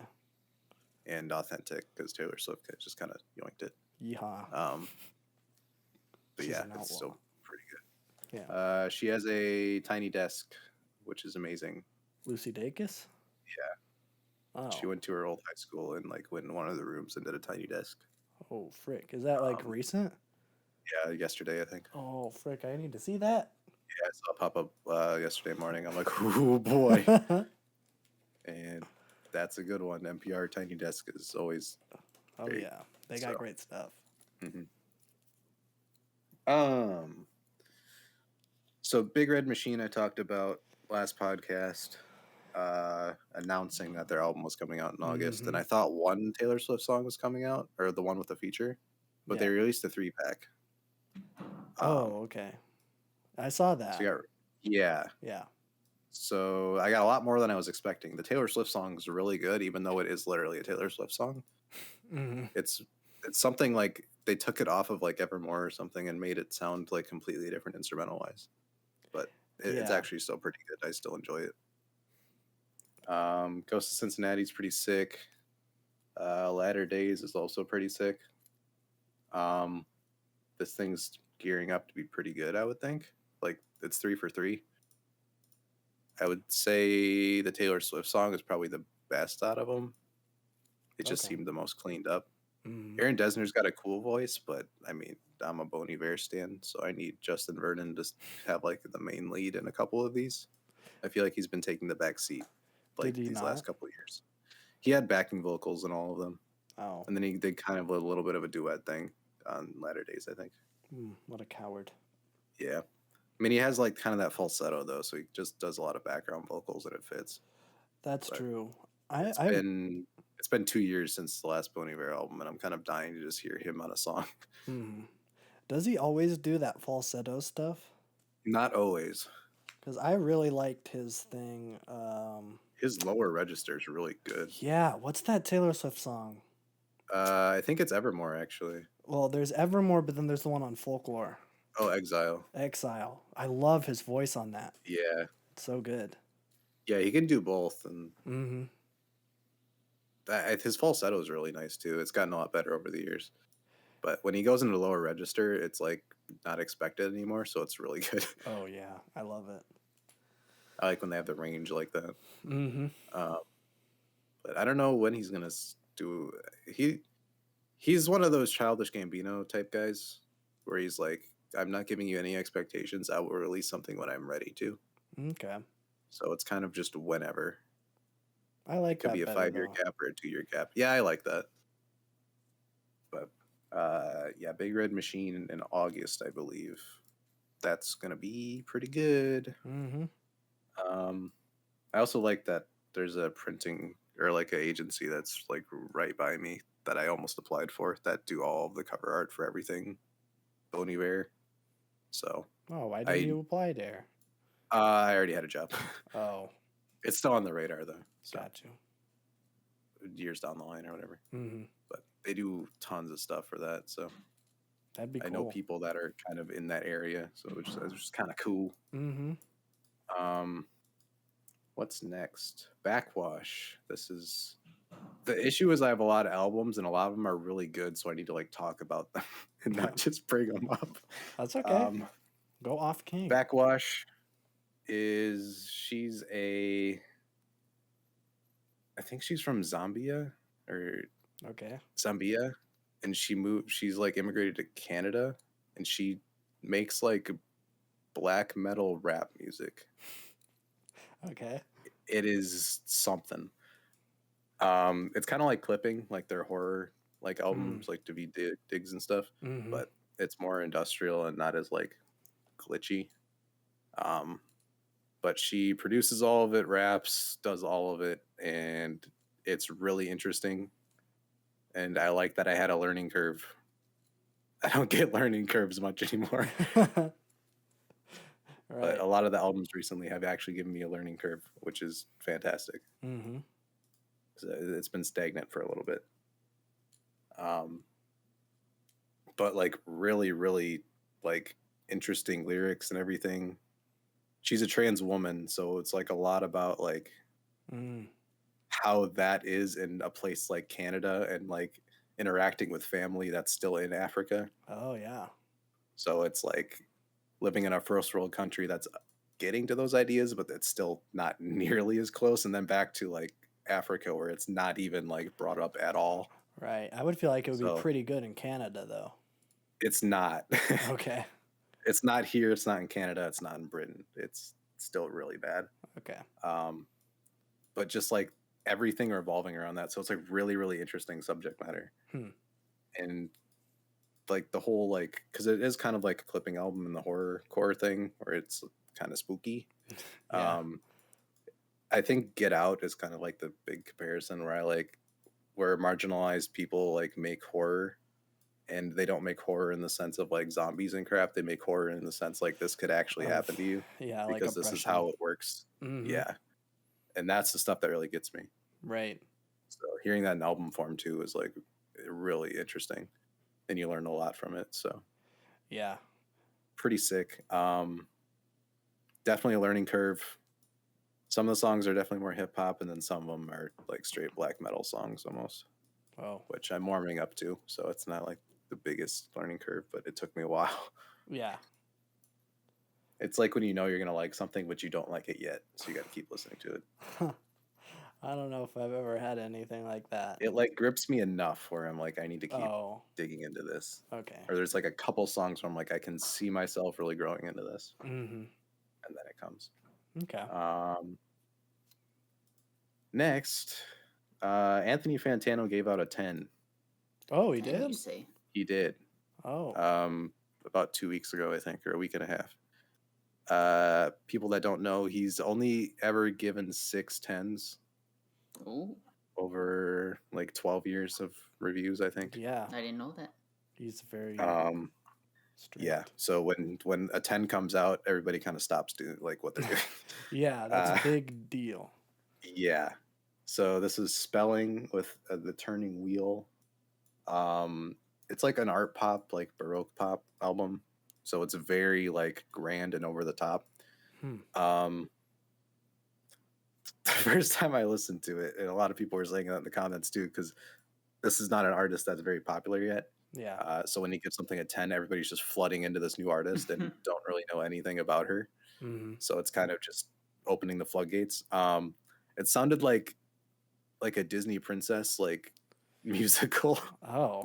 and authentic, because Taylor Swift just kind of yoinked it. Yeehaw. But She's yeah, an it's outlaw. still pretty good. Yeah. She has a tiny desk, which is amazing. Lucy Dacus? Yeah. Oh. She went to her old high school and like went in one of the rooms and did a tiny desk. Oh, frick. Is that like recent? Yeah, yesterday I think. Oh, frick. I need to see that. Yeah, I saw it pop up yesterday morning. I'm like, oh boy, and that's a good one. NPR Tiny Desk is always. Oh, Great. yeah. They got So- great stuff. So Big Red Machine I talked about last podcast, announcing that their album was coming out in August, and I thought one Taylor Swift song was coming out, or the one with the feature, but they Yeah. released a 3-pack. Oh, okay. I saw So that. you got, yeah. Yeah. So I got a lot more than I was expecting. The Taylor Swift song is really good, even though it is literally a Taylor Swift song. Hmm. It's something like they took it off of like Evermore or something and made it sound like completely different instrumental wise. But it's Yeah. actually still pretty good. I still enjoy it. Ghost of Cincinnati is pretty sick. Latter Days is also pretty sick. This thing's gearing up to be pretty good, I would think. Like it's 3 for 3. I would say the Taylor Swift song is probably the best out of them. It just Okay. seemed the most cleaned up. Mhm. Aaron Dessner's got a cool voice, but I mean, I'm a Bon Iver stan, so I need Justin Vernon to have like the main lead in a couple of these. I feel like he's been taking the back seat like Did he these not? last couple of years. He had backing vocals in all of them, Oh, and then he did kind of a little bit of a duet thing on Latter Days, I think. what a coward. Yeah, I mean, he has like kind of that falsetto though, so he just does a lot of background vocals and it fits. That's But true. it's I been 2 years since the last Bon Iver album, and I'm kind of dying to just hear him on a song. Does he always do that falsetto stuff? Not always. Because I really liked his thing. His lower register is really good. Yeah, what's that Taylor Swift song? I think it's Evermore actually. Well, there's Evermore, but then there's the one on Folklore. Oh, Exile. Exile. I love his voice on that. Yeah, It's so good. yeah, he can do both, and Mm-hmm. his falsetto is really nice too. It's gotten a lot better over the years. But when he goes into the lower register, it's like not expected anymore, so it's really good. Oh yeah, I love it. I like when they have the range like that. Mm-hmm. But I don't know when he's gonna do. He's one of those Childish Gambino type guys, where he's like, I'm not giving you any expectations. I will release something when I'm ready to. Okay. So it's kind of just whenever. I like Could that be a better, 5-year though. gap or a 2-year gap. Yeah, I like that. But yeah, Big Red Machine in August, I believe. That's gonna be pretty good. Mm-hmm. I also like that there's a printing or like an agency that's like right by me that I almost applied for that do all of the cover art for everything Bon Iver. So Oh, why didn't you apply there? I already had a job. Oh, It's still on the radar though. So got you. years down the line or whatever. Mm-hmm. But they do tons of stuff for that. So That'd be cool. I know people that are kind of in that area, so it's just kind of cool. Mm-hmm. What's next? Backwash. This is the issue is I have a lot of albums and a lot of them are really good, so I need to like talk about them and not just bring them up. That's okay. Go off king. Backwash she's I think she's from Zambia or Okay. Zambia, and she's like immigrated to Canada, and she makes like black metal rap music. Okay. It is something. It's kind of like Clipping, like their horror like albums, like David Diggs and stuff, Mm-hmm. but it's more industrial and not as like glitchy. But she produces all of it, raps, does all of it, and it's really interesting. And I like that I had a learning curve. I don't get learning curves much anymore. Right. But a lot of the albums recently have actually given me a learning curve, which is fantastic. Mm-hmm. It's been stagnant for a little bit. But like really, really like interesting lyrics and everything. She's a trans woman, so it's like a lot about like how that is in a place like Canada and like interacting with family that's still in Africa. Oh yeah. So it's like living in a first world country that's getting to those ideas, but it's still not nearly as close. And then back to like Africa where it's not even like brought up at all. Right. I would feel like it would So- be pretty good in Canada, though. It's not. Okay. It's not here. It's not in Canada. It's not in Britain. It's still really bad. Okay. But just like everything revolving around that. So it's like really, really interesting subject matter. And like the whole like, because it is kind of like a Clipping album in the horror thing where it's kind of spooky. Yeah. I think Get Out is kind of like the big comparison where where marginalized people like make horror and they don't make horror in the sense of like zombies and crap. They make horror in the sense like this could actually happen to you Yeah, like because this is oppression. how it works. Mhm. Yeah, and that's the stuff that really gets me. Right. So hearing that in album form too is like really interesting, and you learn a lot from it. So Yeah. pretty sick. Definitely a learning curve. Some of the songs are definitely more hip hop, and then some of them are like straight black metal songs almost, Oh. which I'm warming up to. So it's not like the biggest learning curve, but it took me a while. Yeah. It's like when you know you're gonna like something, but you don't like it yet, so you got to keep listening to it. I don't know if I've ever had anything like that. It like grips me enough where I'm like, I need to keep Oh. digging into this. Okay. Or there's like a couple songs where I'm like, I can see myself really growing into this, Mm-hmm. and then it comes. Okay. Next, Anthony Fantano gave out a 10. Oh, he I know you did. say. He did. Oh. About 2 weeks ago, I think, or a week and a half. People that don't know, he's only ever given 6 10s Oh, over like 12 years of reviews, I think. Yeah. I didn't know that. He's very strict. Yeah. So when a 10 comes out, everybody kind of stops doing like what they're doing. Yeah, that's a big deal. Yeah. So this is Spelling with the Turning Wheel. It's like an art pop, like Baroque pop album. So it's very like grand and over the top. The first time I listened to it, and a lot of people were saying that in the comments too, because this is not an artist that's very popular yet. Yeah. So when he gives something a 10, everybody's just flooding into this new artist and don't really know anything about her. Mm-hmm. So it's kind of just opening the floodgates. It sounded like a Disney princess like musical Oh.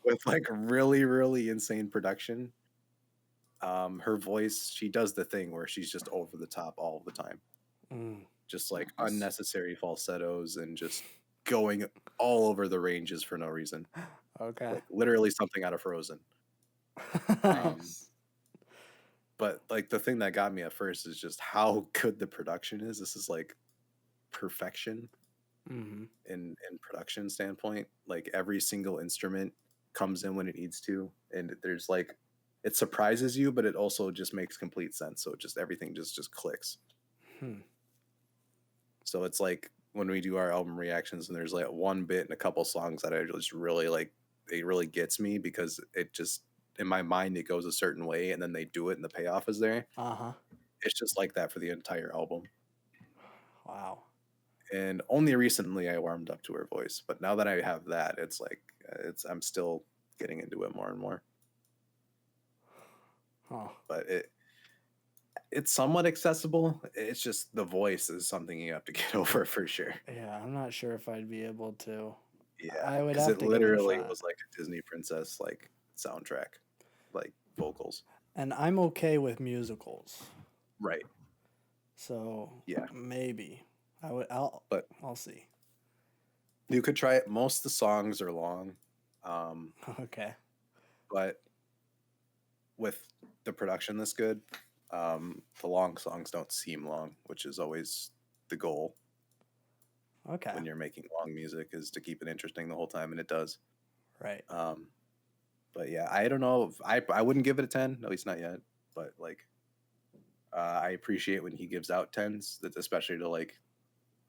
with like really, really insane production. Her voice, she does the thing where she's just over the top all the time. Mm. Just like Nice. unnecessary falsettos and just going all over the ranges for no reason. Okay. Like literally something out of Frozen. Nice. But like the thing that got me at first is just how good the production is. This is like perfection Mm-hmm. in production standpoint. Like every single instrument comes in when it needs to, and there's like it surprises you, but it also just makes complete sense. So just everything just clicks. So it's like when we do our album reactions, and there's like one bit and a couple songs that I just really like. It really gets me because it just in my mind it goes a certain way, and then they do it, and the payoff is there. Uh-huh. It's just like that for the entire album. Wow. And only recently I warmed up to her voice, but now that I have that, it's like I'm still getting into it more and more. Huh. But it's somewhat accessible. It's just the voice is something you have to get over for sure. Yeah, I'm not sure if I'd be able to. Yeah, I would because have it to give it a literally shot. was like a Disney princess like soundtrack, like vocals. And I'm okay with musicals. Right. So Yeah. maybe. But I'll see. you could try it. Most of the songs are long. Okay. But with the production this good, the long songs don't seem long, which is always the goal Okay. when you're making long music, is to keep it interesting the whole time, and it does. Right. But yeah, I don't know. I wouldn't give it a 10, at least not yet. But like, I appreciate when he gives out 10s, especially to like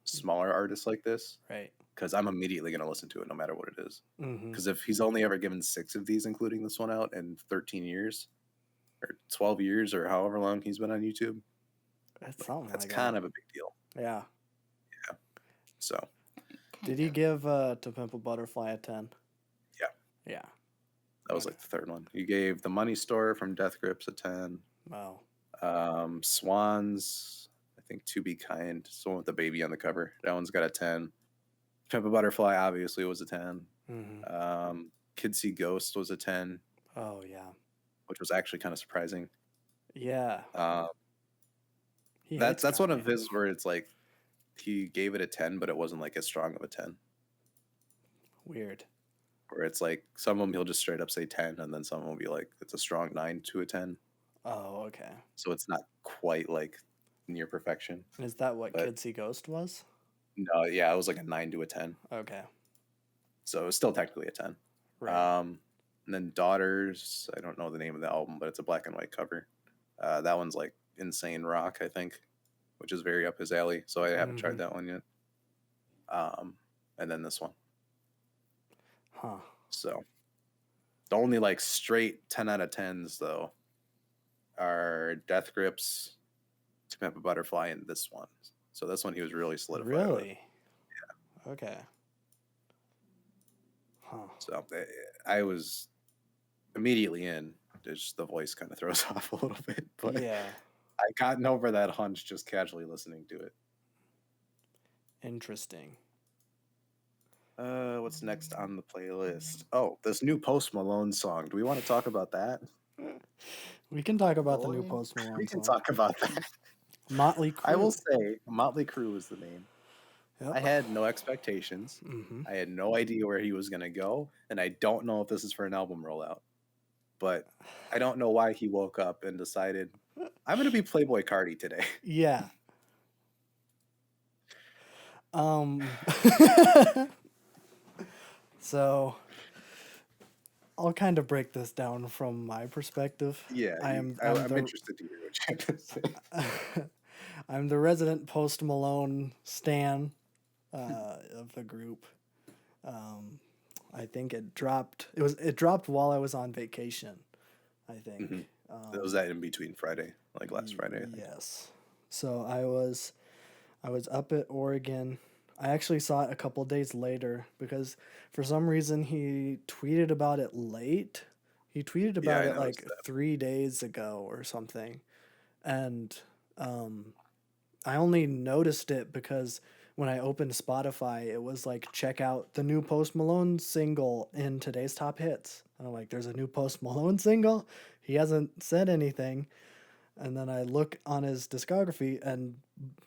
smaller artists like this, Right. because I'm immediately going to listen to it no matter what it is. Mm-hmm. Because if he's only ever given 6 of these, including this one out, in 13 years or 12 years or however long he's been on YouTube, That's something that's like kind that. of a big deal. Yeah. So Did he give To Pimp a Butterfly a 10? Yeah. Yeah. that was like the third one. You gave The Money Store from Death Grips a 10. Wow. Swans, I think To Be Kind, it's the one with the baby on the cover. That one's got a 10. Pimp a Butterfly obviously was a 10. Mm-hmm. Kids See Ghost was a 10, Oh, yeah. which was actually kind of surprising. Yeah. He That's hates one of Kanye. his where it's like he gave it a 10, but it wasn't like as strong of a 10. Weird. Where it's like some of them he'll just straight up say 10, and then some will be like it's a strong 9 to a 10. Oh, okay. So it's not quite like near perfection. Is that what But- Kids See Ghost was? No, yeah, it was like a 9 to a 10. Okay. So it was still technically a 10. Right. And then Daughters, I don't know the name of the album, but it's a black and white cover. That one's like insane rock, I think, which is very up his alley. So I haven't tried that one yet. And then this one. Huh. So the only like straight 10 out of 10s though are Death Grips, To Pimp a Butterfly, and this one. So this one he was really solidified. Really? Yeah. Okay. Huh. So I was immediately in. Just the voice kind of throws off a little bit, but Yeah. I gotten over that hunch just casually listening to it. Interesting. What's next on the playlist? Oh, this new Post Malone song. Do we want to talk about that? We can talk about the new Boy. Post Malone We can song. talk about that. Motley Crue. I will say Motley Crue is the name. Yep. I had no expectations. Mhm. I had no idea where he was going to go, and I don't know if this is for an album rollout. But I don't know why he woke up and decided, I'm going to be Playboy Cardi today. Yeah. So I'll kind of break this down from my perspective. Yeah, I'm I'm the- interested to hear what you have to say. I'm the resident Post Malone stan of the group. I think it dropped. It dropped while I was on vacation. I think. Mhm. Was that in between Friday, like last Friday? I think. Yes. So I was up at Oregon. I actually saw it a couple days later because for some reason he tweeted about it late. He tweeted Yeah, about I it like noticed that. 3 days ago or something. And I only noticed it because when I opened Spotify, it was like, check out the new Post Malone single in today's top hits. And I'm like, there's a new Post Malone single? He hasn't said anything. And then I look on his discography and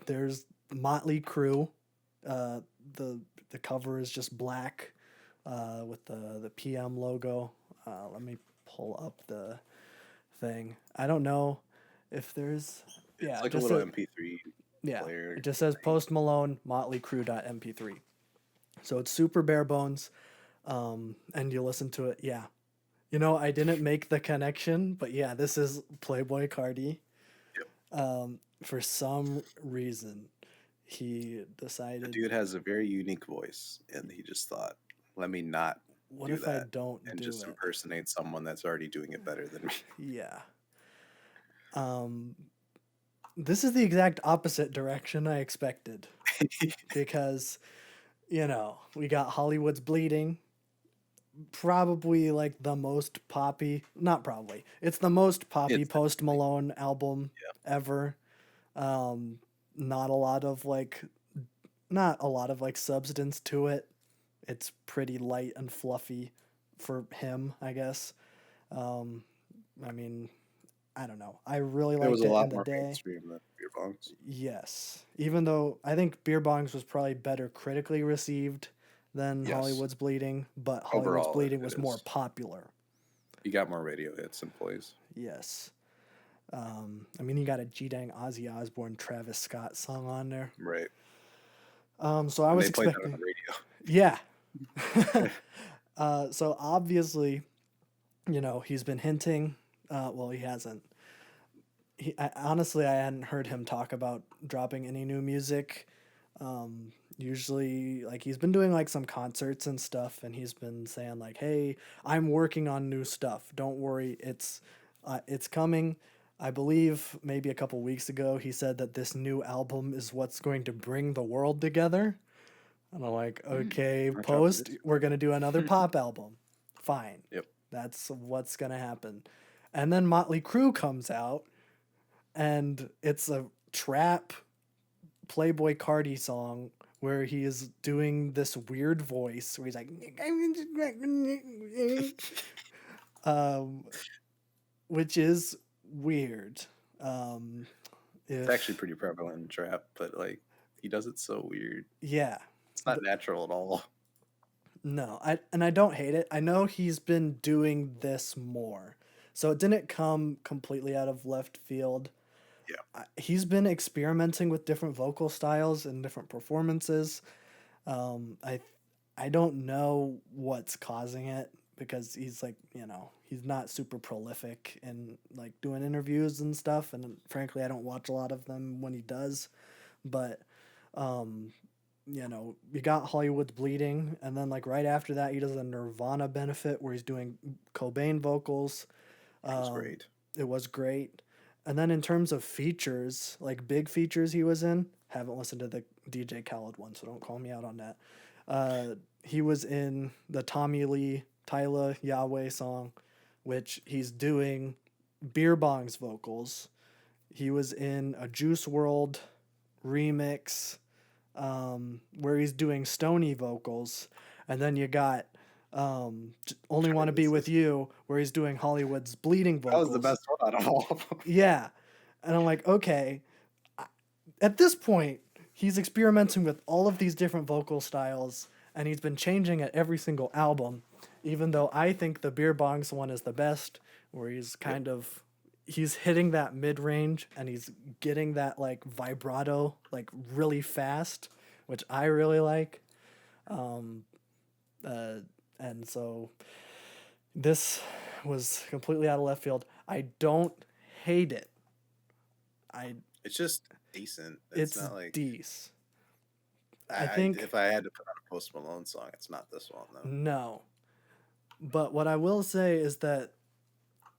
there's Motley Crue. The cover is just black with the PM logo. Let me pull up the thing. I don't know if there's... It's Yeah, like a just little a- MP3 yeah, player. it just says Post Malone Motley Crue.mp3. So it's super bare bones. And you listen to it, yeah. You know, I didn't make the connection, but yeah, this is Playboy Cardi. For some reason, he The decided, dude has a very unique voice, and he just thought, let me not what do if I that don't and do just it? impersonate someone that's already doing it better than me. Yeah. This is the exact opposite direction I expected. Because, you know, we got Hollywood's Bleeding, probably like the most poppy, not probably, it's the most poppy It's Post Malone album ever. Not a lot of like substance to it. It's pretty light and fluffy for him, I guess. I mean, I don't know. I really It liked was it a lot in the more day. mainstream than Beer Bongs. Yes. Even though I think Beer Bongs was probably better critically received than Yes. Hollywood's Bleeding, but Hollywood's Overall, Bleeding it was more is. popular. He got more radio hits and plays. Yes. I mean, you got a G-Dang Ozzy Osbourne, Travis Scott song on there. Right. So I And was they played that expecting... on the radio. Yeah. So obviously, you know, he's been hinting. Well, he hasn't. Honestly, I hadn't heard him talk about dropping any new music. Usually, like, he's been doing like some concerts and stuff, and he's been saying like, "Hey, I'm working on new stuff. Don't worry, it's coming." I believe maybe a couple weeks ago he said that this new album is what's going to bring the world together. And I'm like, okay, Watch out for Post, this. we're gonna do another pop album. Fine. Yep. That's what's gonna happen. And then Motley Crue comes out, and it's a trap Playboy Cardi song where he is doing this weird voice where he's like, which is weird. It's actually pretty prevalent in trap, but like he does it so weird. Yeah. It's not natural at all. No, I don't hate it. I know he's been doing this more. So it didn't come completely out of left field. Yeah. He's been experimenting with different vocal styles and different performances. I don't know what's causing it, because he's like, he's not super prolific in like doing interviews and stuff, and frankly I don't watch a lot of them when he does. But you got Hollywood's Bleeding, and then like right after that he does a Nirvana benefit where he's doing Cobain vocals. It was great. It was great. And then in terms of features, like big features he was in, haven't listened to the DJ Khaled one, so don't call me out on that. He was in the Tommy Lee Tyla Yahweh song, which he's doing Beer Bong's vocals. He was in a Juice World remix where he's doing Stony vocals. And then you got Only Want to Be With You, where he's doing Hollywood's Bleeding vocals. That was the best one out of all of them. Yeah. And I'm like, okay. At this point, he's experimenting with all of these different vocal styles, and he's been changing at every single album, even though I think the Beer Bongs one is the best, where he's he's hitting that mid-range, and he's getting that, like, vibrato, like, really fast, which I really like. And so this was completely out of left field. I don't hate it. It's just decent. It's not like decent. I think if I had to put on a Post Malone song, it's not this one though. No. But what I will say is that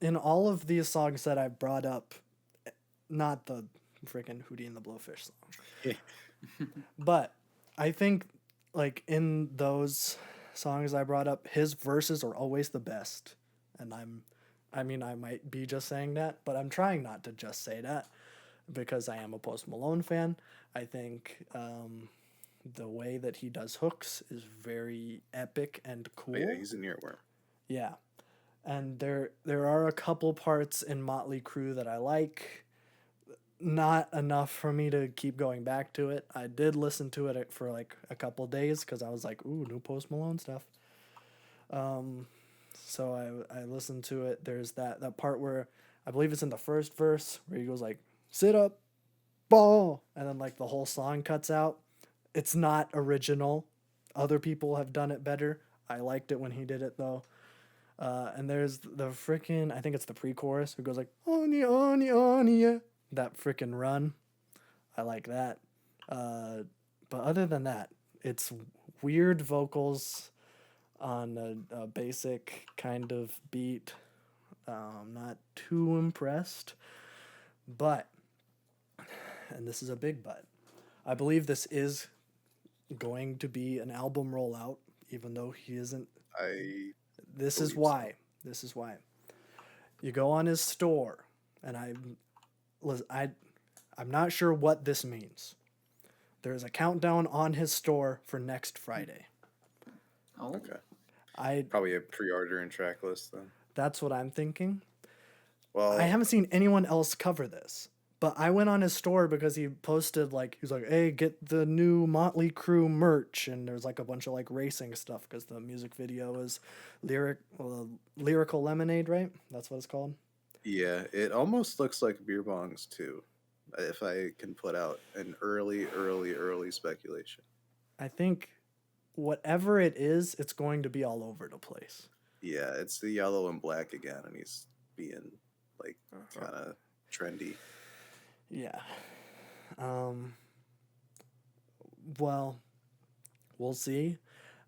in all of these songs that I brought up, not the freaking Hootie and the Blowfish song, but I think like in those songs I brought up, his verses are always the best. And I might be just saying that, but I'm trying not to just say that because I am a Post Malone fan. I think the way that he does hooks is very epic and cool. Oh, yeah, he's an earworm. Yeah. And there are a couple parts in Motley Crue that I like. Not enough for me to keep going back to it. I did listen to it for like a couple days because I was like, ooh, new Post Malone stuff. So I listened to it. There's that part where I believe it's in the first verse where he goes like, sit up, ball, and then like the whole song cuts out. It's not original. Other people have done it better. I liked it when he did it though. And there's the freaking, I think it's the pre-chorus who goes like, on yeah. That freaking run. I like that. But other than that, it's weird vocals on a basic kind of beat. Not too impressed. But, and this is a big but, I believe this is going to be an album rollout, even though he isn't. This is why. This is why. You go on his store, and I'm not sure what this means. There's a countdown on his store for next Friday. Oh. Okay. Probably a pre-order and track list then. That's what I'm thinking. Well, I haven't seen anyone else cover this. But I went on his store because he posted he's like, hey, get the new Motley Crue merch. And there's like a bunch of like racing stuff because the music video is Lyrical Lemonade, right? That's what it's called. Yeah, it almost looks like Beer Bongs too, if I can put out an early speculation. I think whatever it is, it's going to be all over the place. Yeah, it's the yellow and black again, and he's being like kind of trendy. Yeah. Well, we'll see.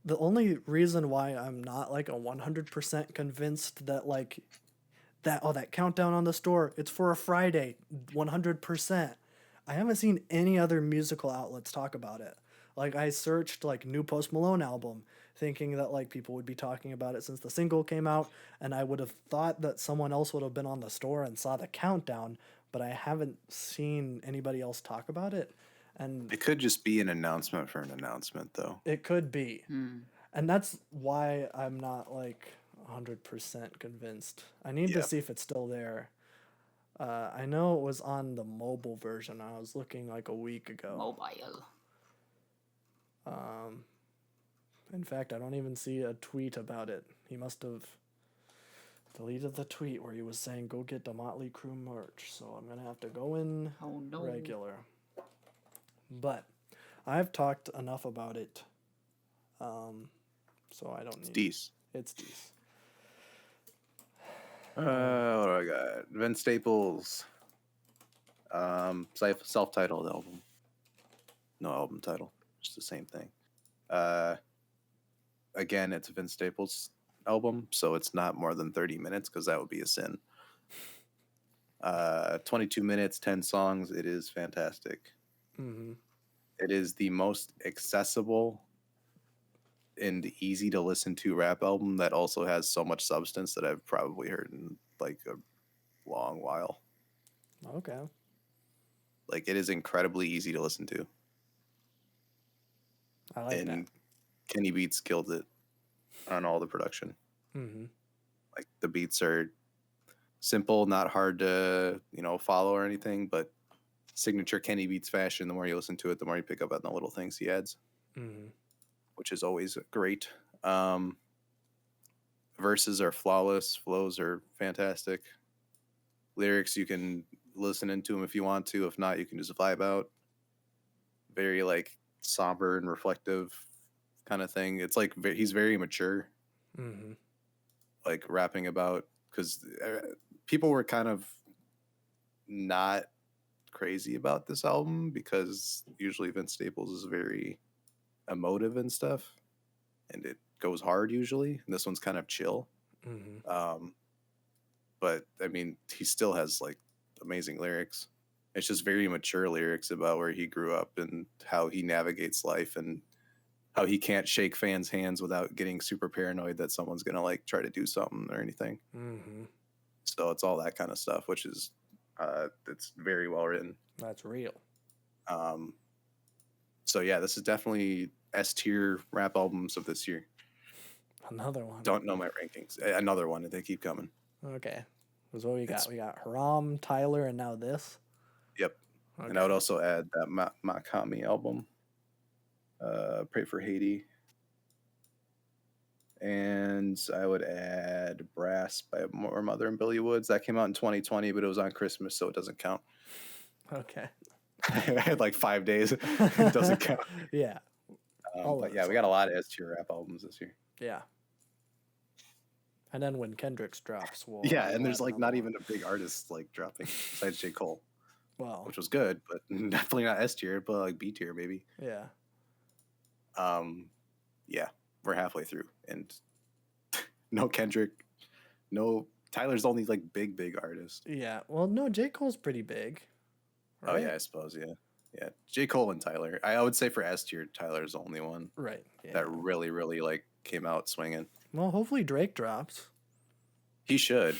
The only reason why I'm not like a 100% convinced that that countdown on the store, it's for a Friday, 100%. I haven't seen any other musical outlets talk about it. Like I searched like new Post Malone album, thinking that like people would be talking about it since the single came out, and I would have thought that someone else would have been on the store and saw the countdown, but I haven't seen anybody else talk about it. And it could just be an announcement for an announcement, though. It could be. And that's why I'm not like 100% convinced. I need to see if it's still there. I know it was on the mobile version. I was looking like a week ago. Mobile. In fact, I don't even see a tweet about it. He must have deleted the tweet where he was saying, go get the Motley Crue merch. So I'm going to have to go in regular. But I've talked enough about it. So I don't need... It's decent. It's decent. What do I got? Vince Staples. Self-titled album. No album title. It's the same thing. Again, it's a Vince Staples album, so it's not more than 30 minutes because that would be a sin. 22 minutes, 10 songs. It is fantastic. Mm-hmm. It is the most accessible and easy to listen to rap album that also has so much substance that I've probably heard in like a long while. Okay. Like, it is incredibly easy to listen to. I like And Kenny Beats killed it on all the production. that. Mm-hmm. Like, the beats are simple, not hard to, follow or anything, but signature Kenny Beats fashion. The more you listen to it, the more you pick up on the little things he adds, Mm-hmm. which is always great. Verses are flawless. Flows are fantastic. Lyrics, you can listen into them if you want to. If not, you can just vibe out. Very, like, somber and reflective kind of thing. It's like he's very mature, Mm-hmm. like rapping about, because people were kind of not crazy about this album because usually Vince Staples is very emotive and stuff, and it goes hard usually. And this one's kind of chill. Mm-hmm. But I mean, he still has like amazing lyrics. It's just very mature lyrics about where he grew up and how he navigates life and how he can't shake fans' hands without getting super paranoid that someone's gonna like try to do something or anything. Mm-hmm. So it's all that kind of stuff, which is it's very well written. That's real. So yeah, this is definitely S tier rap albums of this year. Another one. Don't know my rankings. Another one. They keep coming. Okay. Because what we got? We got Haram, Tyler, and now this. Yep. Okay. And I would also add that Makami album. Pray for Haiti. And I would add Brass by More Mother and Billy Woods. That came out in 2020, but it was on Christmas, so it doesn't count. Okay. I had like 5 days. It doesn't count. Yeah. But yeah, we got a lot of S tier rap albums this year. Yeah. And then when Kendrick's drops, we'll And there's add like another not one. even a big artist like dropping besides J. Cole, Well, which was good, but definitely not S tier, but like B tier maybe. yeah. Yeah, we're halfway through, and no Kendrick, no Tyler's only like big artist. Yeah. Well, no, J. Cole's pretty big. Oh right? yeah, I suppose yeah. J. Cole and Tyler. I would say for S tier, Tyler's the only one Right. Yeah. that really like came out swinging. Well, hopefully Drake drops. He should,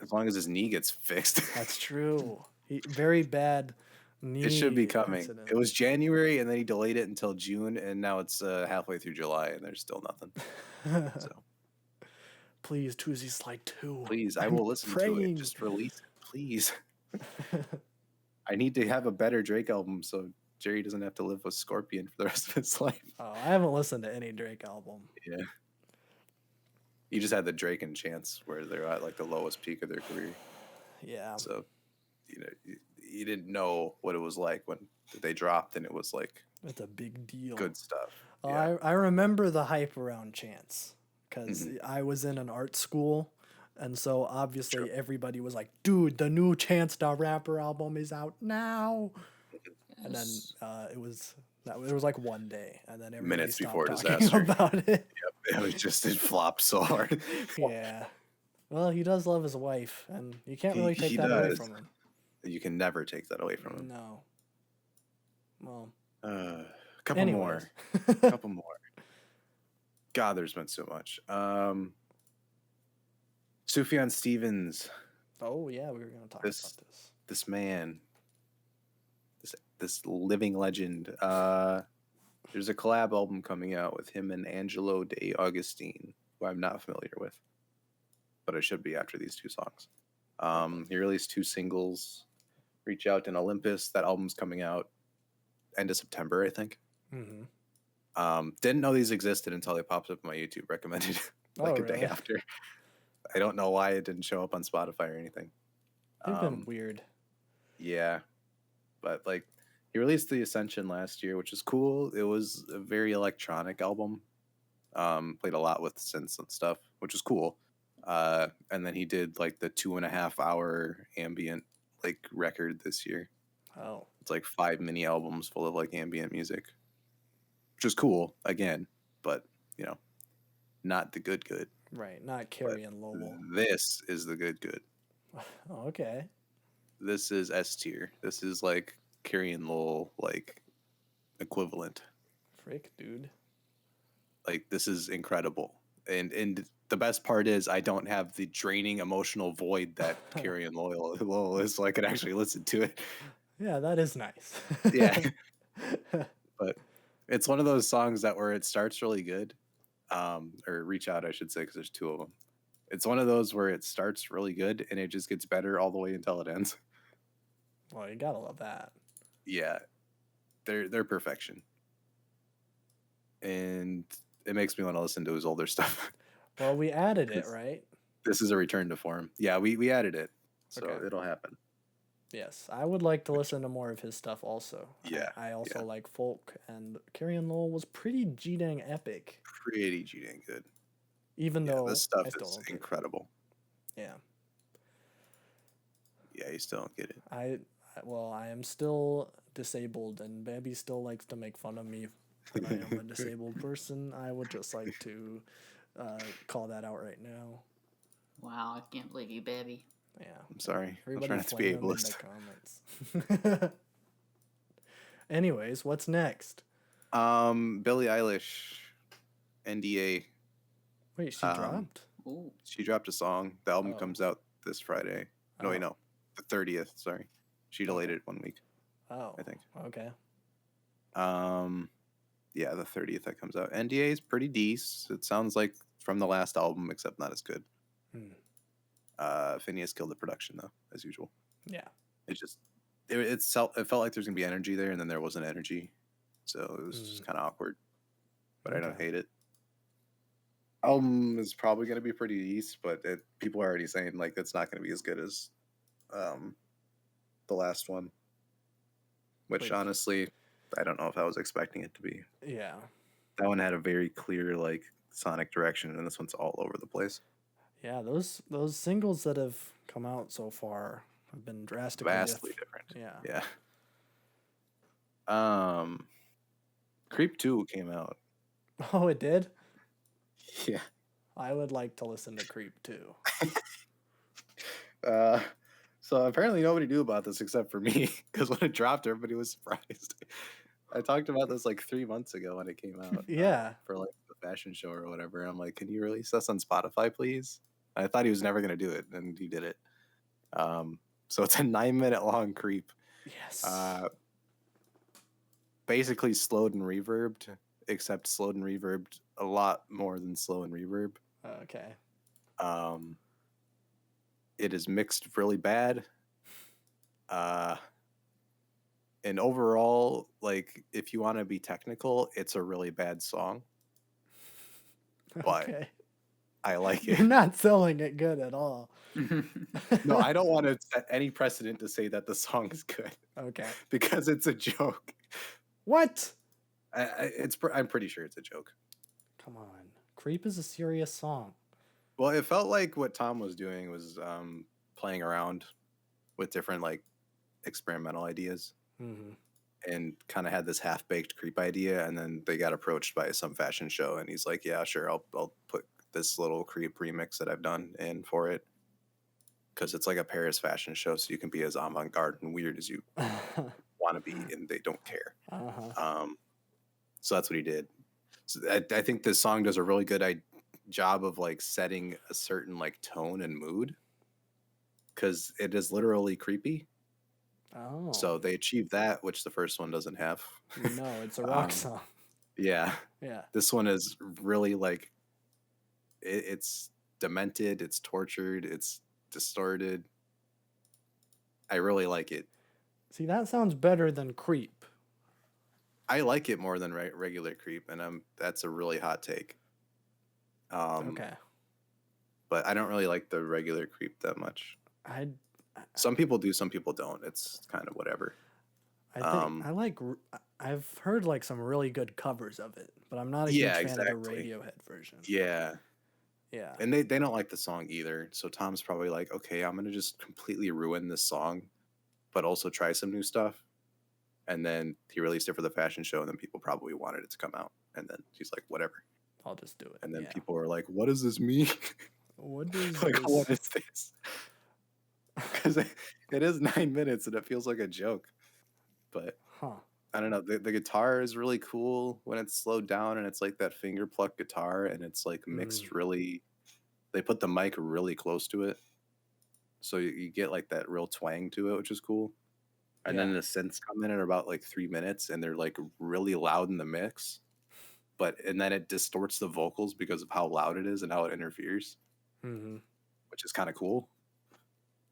as long as his knee gets fixed. That's true. Very bad knee. It should be coming. incident. It was January, and then he delayed it until June, and now it's halfway through July, and there's still nothing. So Please, Tuesday Slide 2. please, I I'm will listen to praying. it. Just release it, please. I need to have a better Drake album so Jerry doesn't have to live with Scorpion for the rest of his life. Oh, I haven't listened to any Drake album. Yeah. You just had the Drake and Chance where they're at like the lowest peak of their career. Yeah. So, you didn't know what it was like when they dropped, and it was like It's a big deal. good stuff. Oh, Yeah. I remember the hype around Chance because Mhm. I was in an art school. And so obviously Sure. everybody was like, dude, the new Chance the Rapper album is out now. And then it was like one day. And then everybody Minutes stopped before talking disaster. about it. It was just, it flopped so hard. Yeah. Well, he does love his wife, and you can't really take He that away does. from him. You can never take that away from him. No. Well, A couple anyways. more. Couple more. God, there's been so much. Sufjan Stevens, Oh yeah, we were gonna talk This- about this. this man, this living legend. There's a collab album coming out with him and Angelo De Augustine, who I'm not familiar with, but I should be after these two songs. He released 2 singles, Reach Out and Olympus. That album's coming out end of September, I think. Mm-hmm. Didn't know these existed until they popped up on my YouTube recommended like Oh, a day really? after. I don't know why it didn't show up on Spotify or anything. They've been weird. Yeah, but like he released the Ascension last year, which is cool. It was a very electronic album. Played a lot with synths and stuff, which is cool. And then he did like the 2.5 hour ambient like record this year. Oh, It's like 5 mini albums full of like ambient music, which is cool again, but you know, not the good. right. Not But Carrie and Lowell. this is the good. Okay. This is S tier. This is like Carrie and Lowell like equivalent. Frick, dude. Like this is incredible. And the best part is I don't have the draining emotional void that Carrie and Lowell is, so I could actually listen to it. Yeah, that is nice. Yeah. But it's one of those songs that where it starts really good, or Reach Out, I should say, because there's two of them. It's one of those where it starts really good and it just gets better all the way until it ends. Well, you gotta love that. Yeah, they're perfection, and it makes me want to listen to his older stuff. Well, we added it, 'Cause right? This is a return to form. Yeah, we added it, so Okay. it'll happen. Yes, I would like to listen to more of his stuff also. Yeah, I also yeah. like folk, and Carrie and Lowell was pretty G-dang epic, Pretty cheating good. even Yeah, though this stuff I still is don't get it. incredible. Yeah, Yeah, you still don't get it. well, I am still disabled, and Babby still likes to make fun of me when I am a disabled person. I would just like to call that out right now. Wow, I can't believe you, baby. Yeah. I'm sorry. I'll Everybody try not to be flame him in ableist. the comments. Anyways, what's next? Billie Eilish, NDA. Wait, she Um, dropped? Ooh, She dropped a song. The album Oh. comes out this Friday. No, wait, Oh. no, the 30th. Sorry, she delayed it 1 week. Oh, I think. Okay. Yeah, the 30th that comes out. NDA is pretty decent. It sounds like from the last album, except not as good. Hmm. Phineas killed the production though, as usual. Yeah. It just it felt like there's gonna be energy there, and then there wasn't energy, so it was just kind of awkward. But I don't Okay. hate it. Album is probably gonna be pretty decent, but people are already saying like it's not gonna be as good as the last one. Which Wait. honestly, I don't know if I was expecting it to be. Yeah. That one had a very clear like sonic direction, and this one's all over the place. Yeah, those singles that have come out so far have been drastically Vastly different. Yeah. Yeah. Creep 2 came out. Oh, it did? Yeah. I would like to listen to Creep too. So apparently nobody knew about this except for me, because when it dropped, everybody was surprised. I talked about this like 3 months ago when it came out. Yeah. For like the fashion show or whatever. I'm like, can you release this on Spotify, please? I thought he was never gonna do it, and he did it. So it's a 9-minute long creep. Yes. Basically slowed and reverbed, except slowed and reverbed a lot more than slow and reverb. Okay. It is mixed really bad. And overall, like if you want to be technical, it's a really bad song. But Okay. I like You're it. not selling it good at all. No, I don't want to set any precedent to say that the song is good Okay. because it's a joke. What? I'm pretty sure it's a joke. Come on. Creep is a serious song. Well, it felt like what Tom was doing was playing around with different like experimental ideas, Mm-hmm. and kind of had this half-baked creep idea, and then they got approached by some fashion show, and he's like, "Yeah, sure, I'll put this little creep remix that I've done in for it, because it's like a Paris fashion show, so you can be as avant-garde and weird as you want to be, and they don't care." Uh-huh. So that's what he did. So I think this song does a really good job of like setting a certain like tone and mood, because it is literally creepy. Oh. So they achieved that, which the first one doesn't have. No, it's a rock Um, song. Yeah, Yeah. this one is really like it's demented, it's tortured, it's distorted. I really like it. See, that sounds better than Creep. I like it more than regular creep, and that's a really hot take. Okay. But I don't really like the regular creep that much. I Some people do, some people don't. It's kind of whatever. think Um, I've heard like some really good covers of it, but I'm not a huge Yeah, fan exactly. of the Radiohead version. Yeah. Yeah. And they don't like the song either. So Tom's probably like, okay, I'm gonna just completely ruin this song, but also try some new stuff. And then he released it for the fashion show, and then people probably wanted it to come out. And then he's like, whatever. I'll just do it. And then yeah. people were like, what does this mean? What is Like, this? what is this? Because it is 9 minutes and it feels like a joke. But Huh. I don't know. The guitar is really cool when it's slowed down and it's like that finger pluck guitar and it's like mixed really. They put the mic really close to it. So you get like that real twang to it, which is cool. And then Yeah. the synths come in at about like 3 minutes and they're like really loud in the mix. And then it distorts the vocals because of how loud it is and how it interferes, Mm-hmm. which is kind of cool.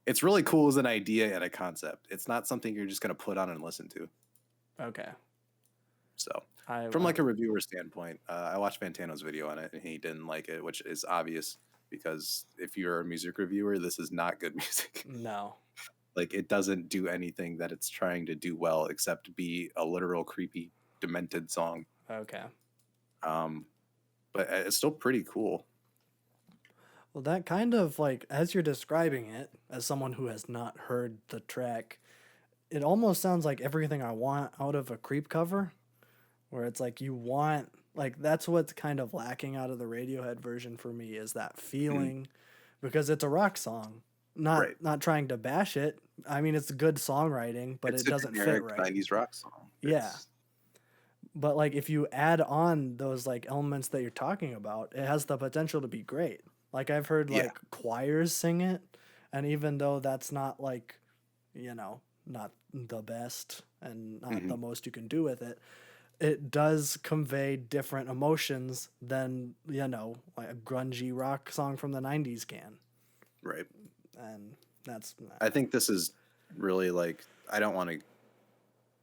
It's really cool as an idea and a concept. It's not something you're just going to put on and listen to. Okay. So from like a reviewer standpoint, I watched Fantano's video on it and he didn't like it, which is obvious because if you're a music reviewer, this is not good music. No. Like it doesn't do anything that it's trying to do well except be a literal creepy, demented song. Okay. But it's still pretty cool. Well, that kind of like, as you're describing it, as someone who has not heard the track, it almost sounds like everything I want out of a Creep cover, where it's like you want, like, that's what's kind of lacking out of the Radiohead version for me is that feeling, because it's a rock song. Not trying to bash it. I mean, it's good songwriting, but it's it doesn't fit right. 90s rock song. Yeah. But like if you add on those like elements that you're talking about, it has the potential to be great. Like I've heard like choirs sing it, and even though that's not like, not the best and not the most you can do with it, it does convey different emotions than, like a grungy rock song from the 90s can. Right. And that's I think this is really like, I don't want to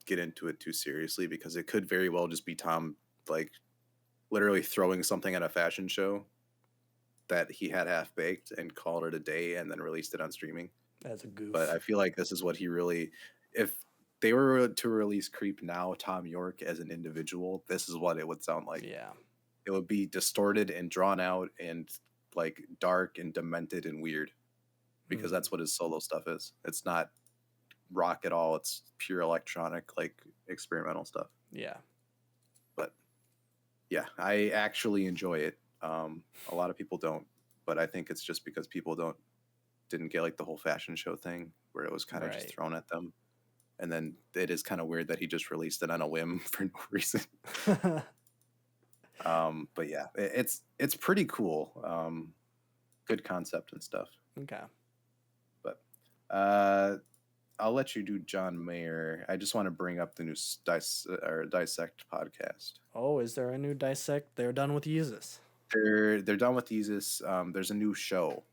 get into it too seriously because it could very well just be Tom like literally throwing something at a fashion show that he had half baked and called it a day and then released it on streaming. That's a goof. But I feel like this is what he really, if they were to release Creep now, Tom York as an individual, this is what it would sound like. Yeah. It would be distorted and drawn out and like dark and demented and weird because that's what his solo stuff is. It's not rock at all. It's pure electronic, like experimental stuff. Yeah. But yeah, I actually enjoy it. A lot of people don't, but I think it's just because people didn't get like the whole fashion show thing where it was kind of just thrown at them. And then it is kind of weird that he just released it on a whim for no reason. But yeah, it's pretty cool. Good concept and stuff. Okay. But I'll let you do John Mayer. I just want to bring up the new Dissect podcast. Oh, is there a new Dissect? They're done with Yeezus. They're done with Yeezus. There's a new show,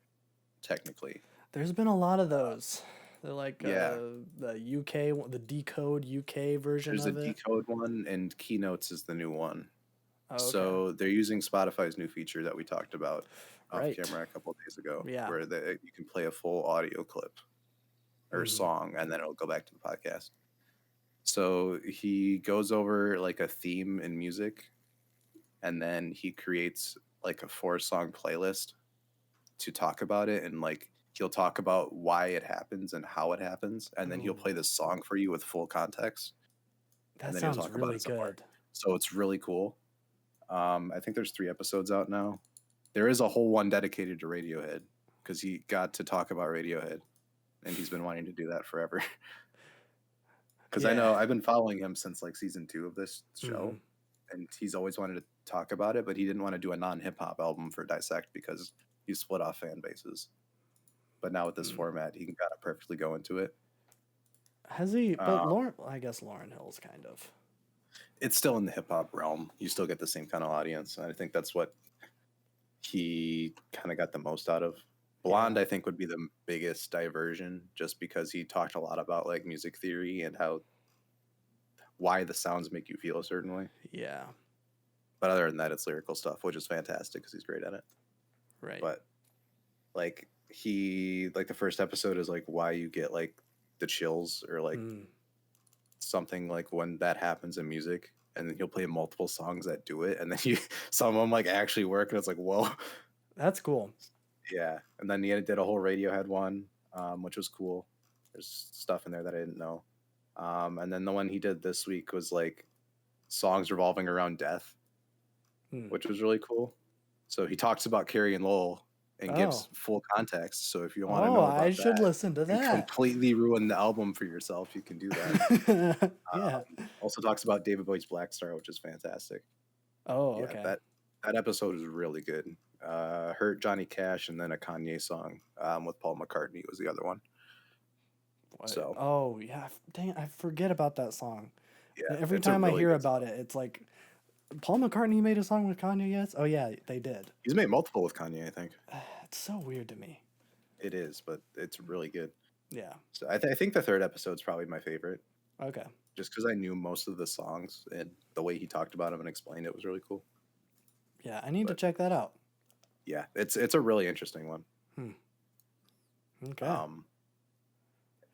technically. There's been a lot of those. They're like the UK, the Decode UK version of it. There's a Decode one, and Keynotes is the new one. Oh, okay. So they're using Spotify's new feature that we talked about off camera a couple of days ago, where you can play a full audio clip or song, and then it'll go back to the podcast. So he goes over like a theme in music, and then he creates like a 4-song playlist to talk about it, and like he'll talk about why it happens and how it happens, and then he'll play the song for you with full context. That sounds really good. So it's really cool. I think there's 3 episodes out now. There is a whole one dedicated to Radiohead because he got to talk about Radiohead, and he's been wanting to do that forever. Because I know I've been following him since like season 2 of this show, and he's always wanted to talk about it, but he didn't want to do a non-hip hop album for Dissect because he split off fan bases. But now with this format, he can kind of perfectly go into it. Has he? But I guess Lauryn Hill's kind of. It's still in the hip hop realm. You still get the same kind of audience. And I think that's what he kind of got the most out of. Blonde, I think, would be the biggest diversion just because he talked a lot about like music theory and why the sounds make you feel a certain way. Yeah. But other than that, it's lyrical stuff, which is fantastic because he's great at it. Right. But like the first episode is like why you get like the chills or like something like when that happens in music, and then he'll play multiple songs that do it, and then some of them like actually work, and it's like, whoa. That's cool. Yeah, and then he did a whole Radiohead one, which was cool. There's stuff in there that I didn't know. And then the one he did this week was like songs revolving around death, which was really cool. So he talks about Carrie and Lowell and gives full context. So if you want to know about I should that, listen to and that. completely ruin the album for yourself, you can do that. Yeah. Also talks about David Bowie's Black Star, which is fantastic. Oh, Yeah, okay. that episode is really good. Hurt, Johnny Cash, and then a Kanye song with Paul McCartney was the other one. So Oh yeah, dang, I forget about that song. yeah, Every it's a time I really hear good about song. it, it's like Paul McCartney made a song with Kanye. Yes. Oh yeah, they did. He's made multiple with Kanye, I think. It's so weird to me. It is, but it's really good. Yeah. So I think the third episode's probably my favorite, Okay. just because I knew most of the songs and the way he talked about them and explained it was really cool. Yeah, I need to But- check that out. Yeah, it's a really interesting one. Okay. I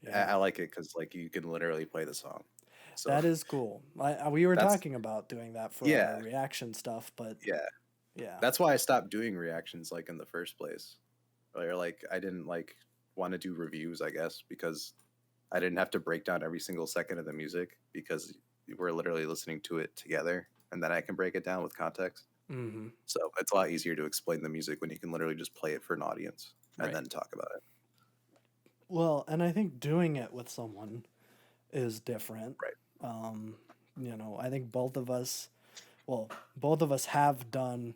Yeah. like it because like you can literally play the song. So That is cool. We were That's- talking about doing that for Yeah. our reaction stuff, but yeah, yeah. that's why I stopped doing reactions like in the first place. Or like I didn't like want to do reviews, I guess, because I didn't have to break down every single second of the music because we're literally listening to it together and then I can break it down with context. Mm-hmm. So it's a lot easier to explain the music when you can literally just play it for an audience and Right. then talk about it. Well, and I think doing it with someone is different. Right. I think both of us have done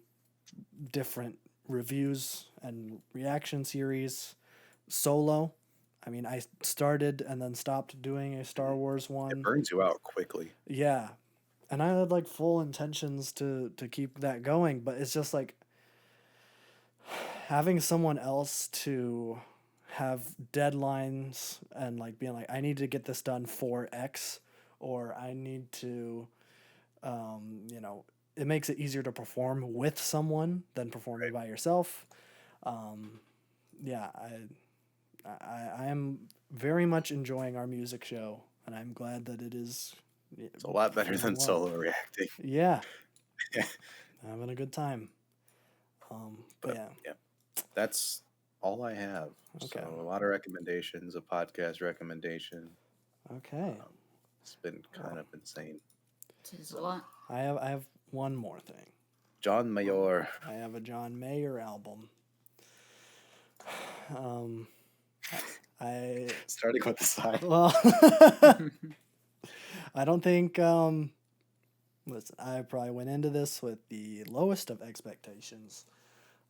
different reviews and reaction series solo. I mean, I started and then stopped doing a Star Wars It one. burns you out quickly. Yeah. And I had like full intentions to keep that going, but it's just like having someone else to have deadlines and like being like, I need to get this done for X, or I need to, it makes it easier to perform with someone than performing by yourself. Yeah, I am very much enjoying our music show, and I'm glad that it is. It's a lot better than well. solo reacting. Yeah, having a good time. But yeah. That's all I have. Okay. So a lot of recommendations, a podcast recommendation. Okay. It's been kind of insane. Tis a lot. I have one more thing. John Mayer. I have a John Mayer album. I Starting with the side. well, I don't think. Listen, I probably went into this with the lowest of expectations.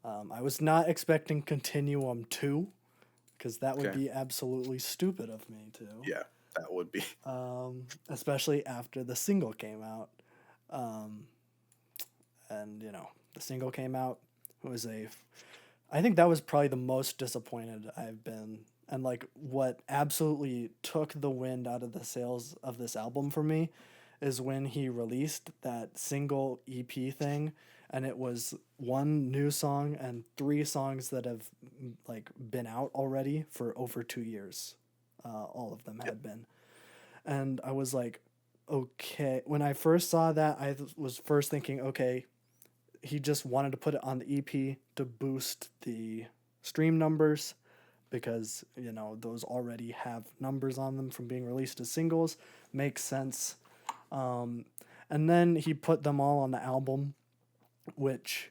I was not expecting Continuum 2, because that would Okay. be absolutely stupid of me to. Yeah, that would be. Especially after the single came out. And the single came out. It was I think that was probably the most disappointed I've been. And like what absolutely took the wind out of the sails of this album for me is when he released that single EP thing, and it was one new song and 3 songs that have like been out already for over 2 years. All of them had been. And I was like, okay. When I first saw that, I was first thinking, okay, he just wanted to put it on the EP to boost the stream numbers because, those already have numbers on them from being released as singles. Makes sense. And then he put them all on the album, which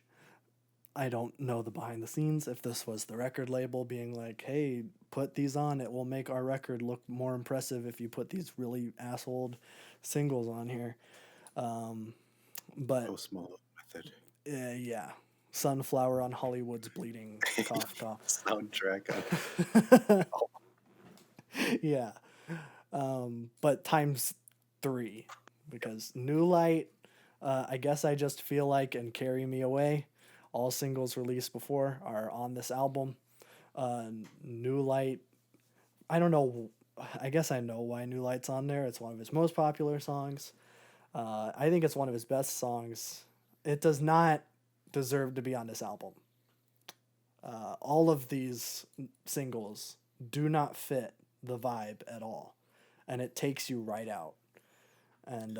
I don't know the behind the scenes. If this was the record label being like, hey, put these on, it will make our record look more impressive if you put these really asshole singles on here. But No small method. yeah, Sunflower on Hollywood's Bleeding, cough, cough. Soundtrack. Yeah. But times 3, because New Light, I guess I Just Feel Like, and Carry Me Away, all singles released before, are on this album. New Light, I don't know, I guess I know why New Light's on there. It's one of his most popular songs. I think it's one of his best songs. It does not deserve to be on this album. All of these singles do not fit the vibe at all, and it takes you right out. And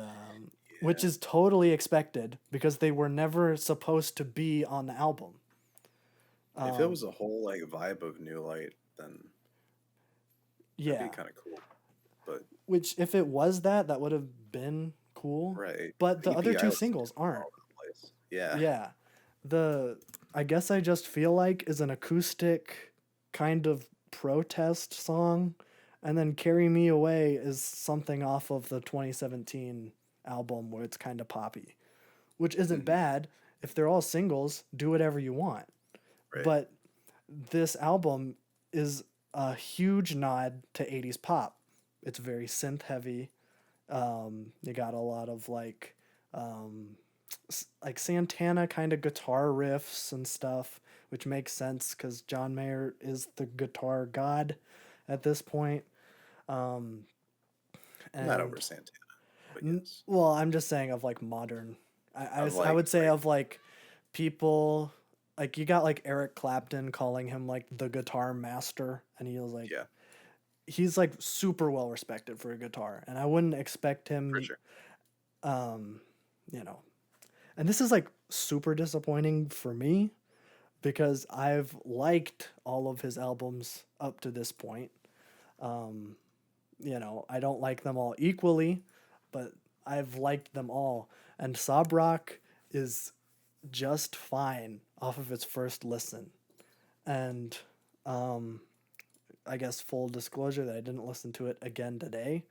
which is totally expected because they were never supposed to be on the album. If it was a whole like vibe of New Light, then that'd yeah, be kind of cool. But which if it was that, that would have been cool. right, But the other EP I two listened singles to all aren't. over the place. Yeah, Yeah. The I guess I Just Feel Like is an acoustic kind of protest song, and then Carry Me Away is something off of the 2017 album where it's kind of poppy, which isn't Mhm. bad. If they're all singles, do whatever you want. right. But this album is a huge nod to 80s pop. It's very synth heavy. You got a lot of like Santana kind of guitar riffs and stuff, which makes sense because John Mayer is the guitar god at this point. Um, Not and over Santana, but yes, well, I'm just saying of like modern. of I would say like of like people like you got like Eric Clapton calling him like the guitar master, and he was like yeah, he's like super well respected for a guitar, and I wouldn't expect for him, sure. um, you know, and this is like super disappointing for me because I've liked all of his albums up to this point. Um, I don't like them all equally, but I've liked them all. And Sob Rock is just fine off of its first listen. And I guess full disclosure that I didn't listen to it again today,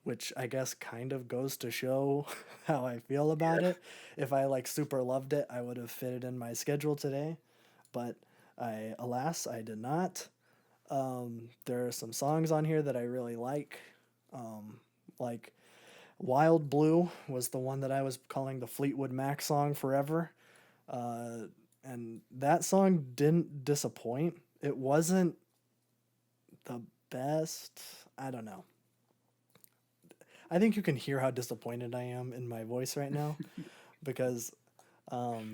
which I guess kind of goes to show how I feel about Yeah, it. If I like super loved it, I would have fit it in my schedule today, but alas, I did not. There are some songs on here that I really like Wild Blue was the one that I was calling the Fleetwood Mac song forever. Uh, and that song didn't disappoint. It wasn't the best. I don't know. I think you can hear how disappointed I am in my voice right now because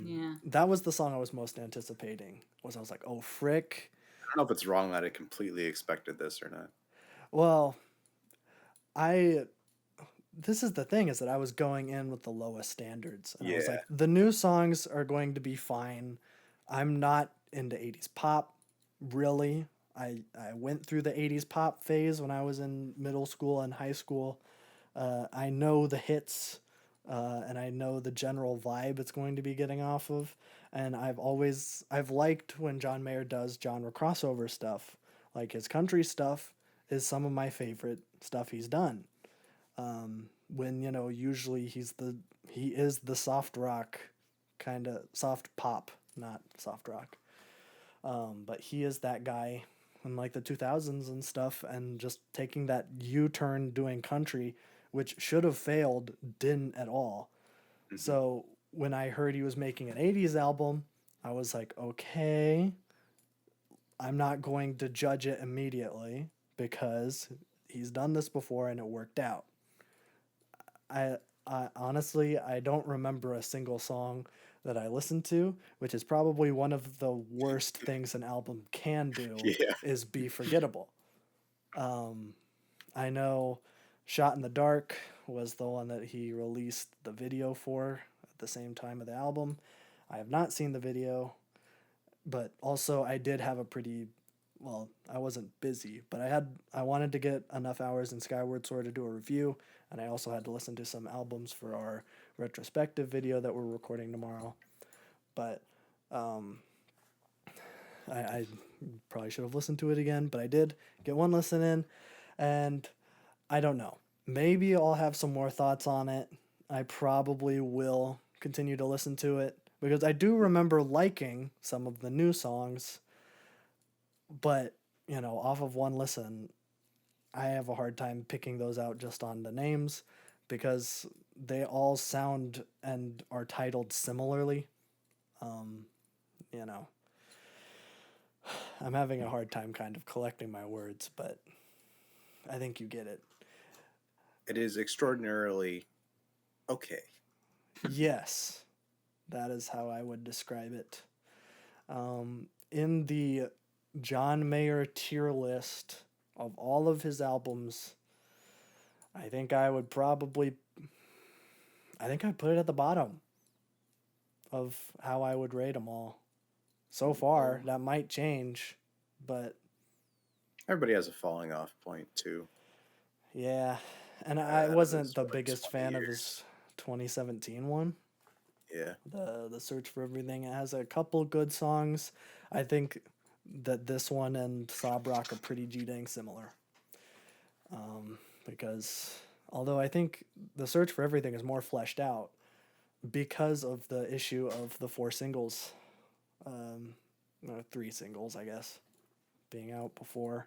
Yeah. that was the song I was most anticipating. I was like, oh frick. I don't know if it's wrong that I completely expected this or not. Well, I this is the thing is that I was going in with the lowest standards, and I was Yeah, like, the new songs are going to be fine. I'm not into 80s pop really. I went through the 80s pop phase when I was in middle school and high school. I know the hits, and I know the general vibe it's going to be getting off of. And I've liked when John Mayer does genre crossover stuff. Like his country stuff is some of my favorite stuff he's done. When usually he is the soft rock, kind of soft pop, not soft rock. But he is that guy in like the 2000s and stuff, and just taking that U-turn doing country, which should have failed, didn't at all. mhm, So when I heard he was making an 80s album, I was like, okay, I'm not going to judge it immediately because he's done this before and it worked out. I, I honestly, I don't remember a single song that I listened to, which is probably one of the worst things an album can do yeah, is be forgettable. Um, I know Shot in the Dark was the one that he released the video for at the same time of the album. I have not seen the video, but also I did have a pretty well, I wasn't busy, but I wanted to get enough hours in Skyward Sword to do a review, and I also had to listen to some albums for our retrospective video that we're recording tomorrow. But I probably should have listened to it again, but I did get one listen in, and I don't know. Maybe I'll have some more thoughts on it. I probably will continue to listen to it because I do remember liking some of the new songs, but off of one listen, I have a hard time picking those out just on the names because they all sound and are titled similarly. Um, you know, I'm having a hard time kind of collecting my words, but I think you get it. it is extraordinarily okay. Yes, that is how I would describe it. In the John Mayer tier list of all of his albums, I think I'd put it at the bottom of how I would rate them all. So far, that might change, but Everybody has a falling off point too. yeah. And out I of wasn't this, the what, biggest 20 fan of years. his 2017 one. Yeah. The Search for Everything. It has a couple good songs. I think that this one and Sob Rock are pretty G-dang similar. Because although I think The Search for Everything is more fleshed out because of the issue of the 4 singles, or 3 singles, I guess, being out before.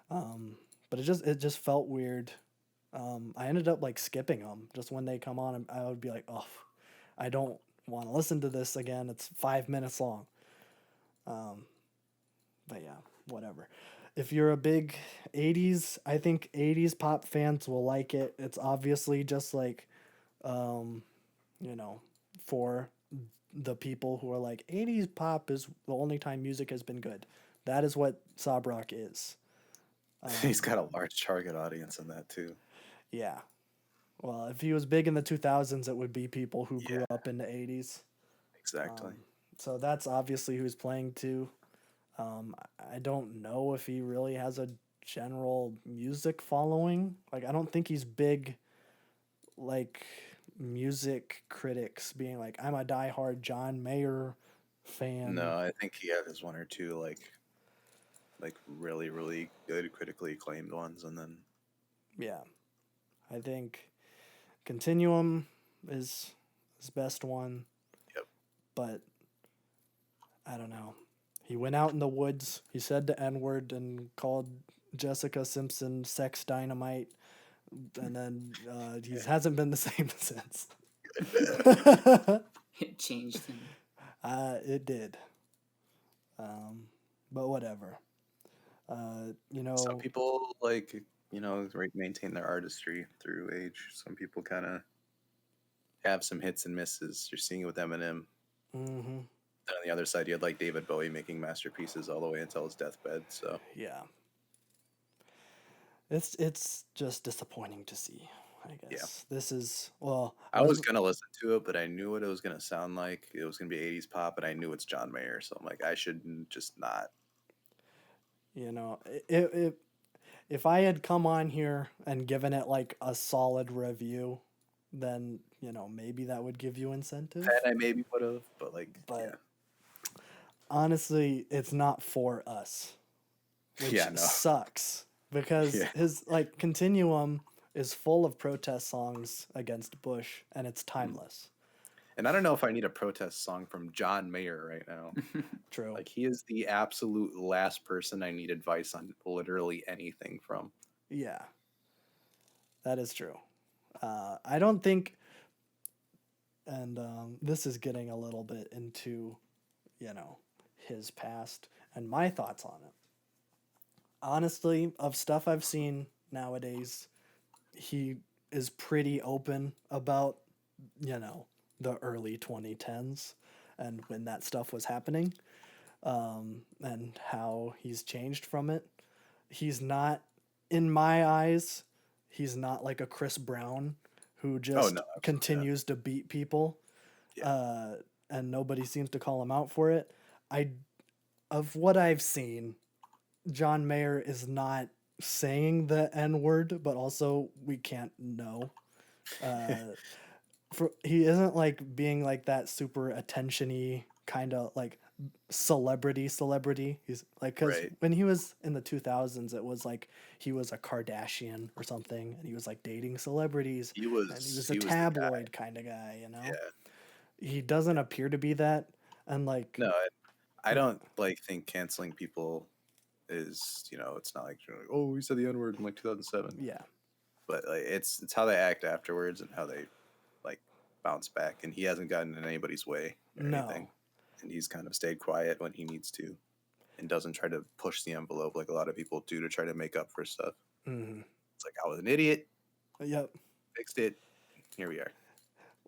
But it just felt weird. I ended up like skipping them just when they come on. I would be like, oh, I don't want to listen to this again. It's 5 minutes long. But yeah, whatever. If you're a big 80s, I think 80s pop fans will like it. It's obviously just like, you know, for the people who are like, 80s pop is the only time music has been good. That is what Sob Rock is. He's got a large target audience in that too. Yeah. Well, if he was big in the 2000s, it would be people who grew up in the 80s. Exactly. So that's obviously who he's playing to. I don't know if he really has a general music following. Like, I don't think he's big, like, music critics being like, I'm a diehard John Mayer fan. No, I think he had his one or two like really, really good critically acclaimed ones, and then Yeah. I think Continuum is his best one. Yep. But I don't know. He went out in the woods. He said the N-word and called Jessica Simpson sex dynamite. And then he hasn't been the same since. It changed him. It did. But whatever. You know, some people maintain their artistry through age. Some people kind of have some hits and misses. You're seeing it with Eminem. mhm, Then on the other side, you had like David Bowie making masterpieces all the way until his deathbed. So yeah. It's just disappointing to see, I guess. This is, well, I was gonna listen to it, but I knew what it was gonna sound like. It was gonna be 80s pop, and I knew it's John Mayer, so I'm like, I should just not. you know, if I had come on here and given it like a solid review, then, you know, maybe that would give you incentive. And I maybe would have, but But honestly, it's not for us, which Yeah, no. sucks because Yeah. his like Continuum is full of protest songs against Bush, and it's timeless. And I don't know if I need a protest song from John Mayer right now. True. Like, he is the absolute last person I need advice on literally anything from. Yeah, that is true. I don't think, and this is getting a little bit into, you know, his past and my thoughts on it. Honestly, of stuff I've seen nowadays, he is pretty open about, you know, the early 2010s and when that stuff was happening, and how he's changed from it. He's not, in my eyes, he's not like a Chris Brown who just absolutely not. continues to beat people, and nobody seems to call him out for it. Of what I've seen, John Mayer is not saying the N-word, but also we can't know. He isn't like being like that super attention-y kind of like celebrity. He's like, because Right. when he was in the 2000s, it was like he was a Kardashian or something, and he was like dating celebrities. He was, and he was he a was the tabloid kind of guy, you know. Yeah. He doesn't appear to be that, and like No, I don't think canceling people is, it's not like, oh, we said the N word in like 2007. yeah, But like, it's how they act afterwards and how they like bounce back. And he hasn't gotten in anybody's way or anything. no, And he's kind of stayed quiet when he needs to, and doesn't try to push the envelope like a lot of people do to try to make up for stuff. mm-hmm. It's like, I was an idiot, Yep. fixed it, here we are.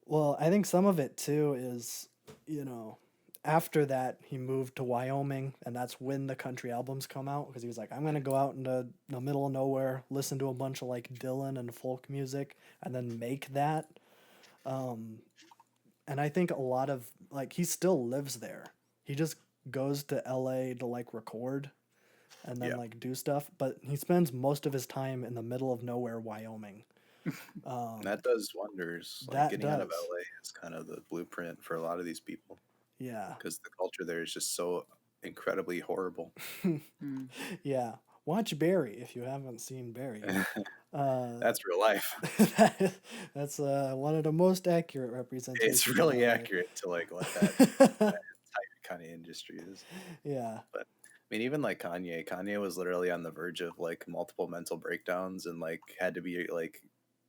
Well, I think some of it too is, you know, after that he moved to Wyoming, and that's when the country albums come out, because he was like, I'm gonna go out into the middle of nowhere, listen to a bunch of like Dylan and folk music, and then make that. And I think a lot of like he still lives there. He just goes to LA to like record and then Yeah. like do stuff, but he spends most of his time in the middle of nowhere, Wyoming. And that does wonders. Like that getting out of does. LA is kind of the blueprint for a lot of these people Yeah. because the culture there is just so incredibly horrible. Mm. Yeah. Watch Barry if you haven't seen Barry. That's real life. That's one of the most accurate representations. It's of really LA. accurate to like what that entire kind of industry is. Yeah. But I mean, even like Kanye was literally on the verge of like multiple mental breakdowns and like had to be like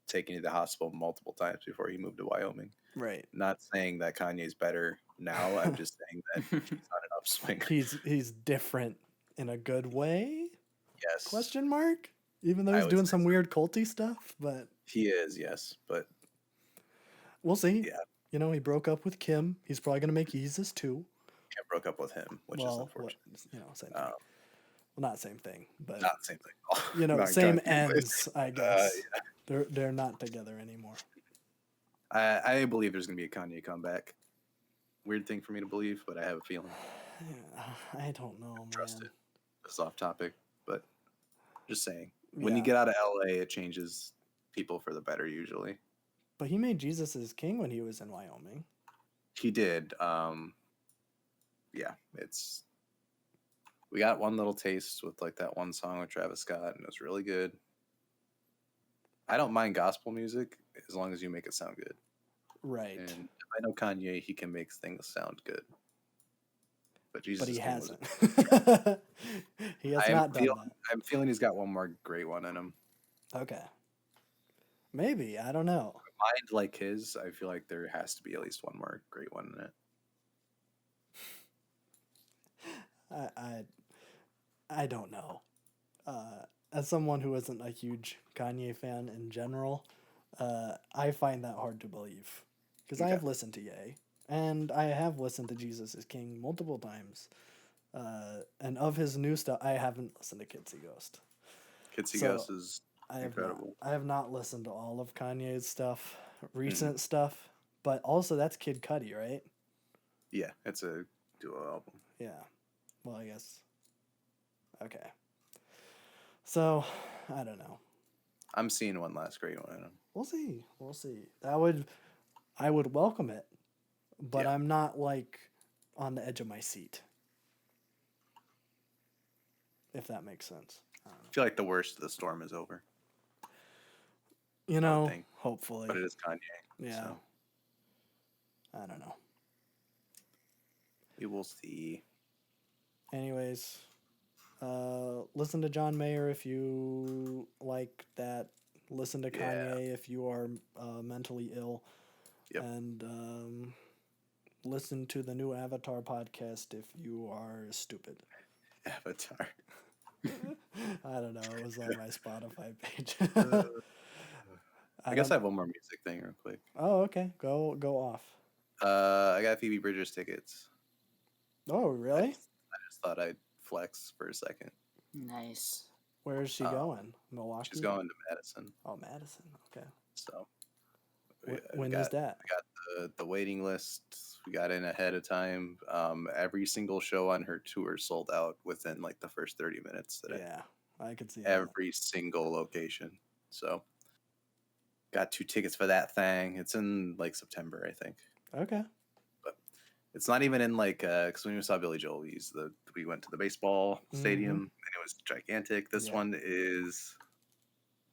taken to the hospital multiple times before he moved to Wyoming. Right. Not saying that Kanye's better now. I'm just saying that he's on an upswing. He's different in a good way? Yes. Question mark? Even though I he's would doing say some weird culty stuff, but He is, yes. But we'll see. yeah, You know, he broke up with Kim. He's probably gonna make Yeezus too. Kim broke up with him, which is Well, unfortunate. same thing. Um, Well, not same thing, but Not the same thing. you know, Not same exactly, but ends, I guess. yeah. They're not together anymore. I believe there's gonna be a Kanye comeback. Weird thing for me to believe, but I have a feeling. I don't know, man. Trust it. It's off topic, but just saying. When you Yeah. get out of LA, it changes people for the better usually. But he made Jesus his king when he was in Wyoming. He did. Yeah, we got one little taste with like that one song with Travis Scott, and it was really good. I don't mind gospel music as long as you make it sound good. Right. And if I know Kanye, he can make things sound good. But Jesus, But he King was- hasn't. He has I'm not done feeling- I'm feeling he's got one more great one in him. that. Okay. Maybe. I don't know. Mind like his, I feel like there has to be at least one more great one in it. I don't know. As someone who isn't a huge Kanye fan in general, I find that hard to believe. Because I Okay. have listened to Ye, and I have listened to Jesus is King multiple times. And of his new stuff, I haven't listened to Kitsy Ghost. Kitsy So, Ghost is I have incredible. I have not listened to all of Kanye's stuff, recent stuff, but also that's Kid Cudi, right? Yeah, it's a duo album. Yeah. Well, I guess. Okay. So, I don't know. I'm seeing one last great one in him. We'll see. We'll see. I would welcome it, but Yeah. I'm not like on the edge of my seat. If that makes sense. I don't know. I feel like the worst of the storm is over, You know, think. hopefully. but it is Kanye. Yeah. So I don't know. we will see. Anyways, listen to John Mayer if you like that. Listen to Yeah. Kanye if you are mentally ill. Yep. And listen to the new Avatar podcast if you are stupid. Avatar. I don't know. It was on my Spotify page. I guess I don't- have one more music thing real quick. Oh, okay. Go off. I got Phoebe Bridgers tickets. Oh, really? I just thought I'd flex for a second. Nice. Where is she going? Milwaukee. She's going to Madison. Oh, Madison. Okay. So When is that? We got the waiting list. We got in ahead of time. Every single show on her tour sold out within like the first 30 minutes. Yeah, I could see that. Every single location. So got 2 tickets for that thing. It's in like September, I think. Okay. It's not even in like because when we saw Billy Joel, we went to the baseball stadium and it was gigantic. This Yeah. one is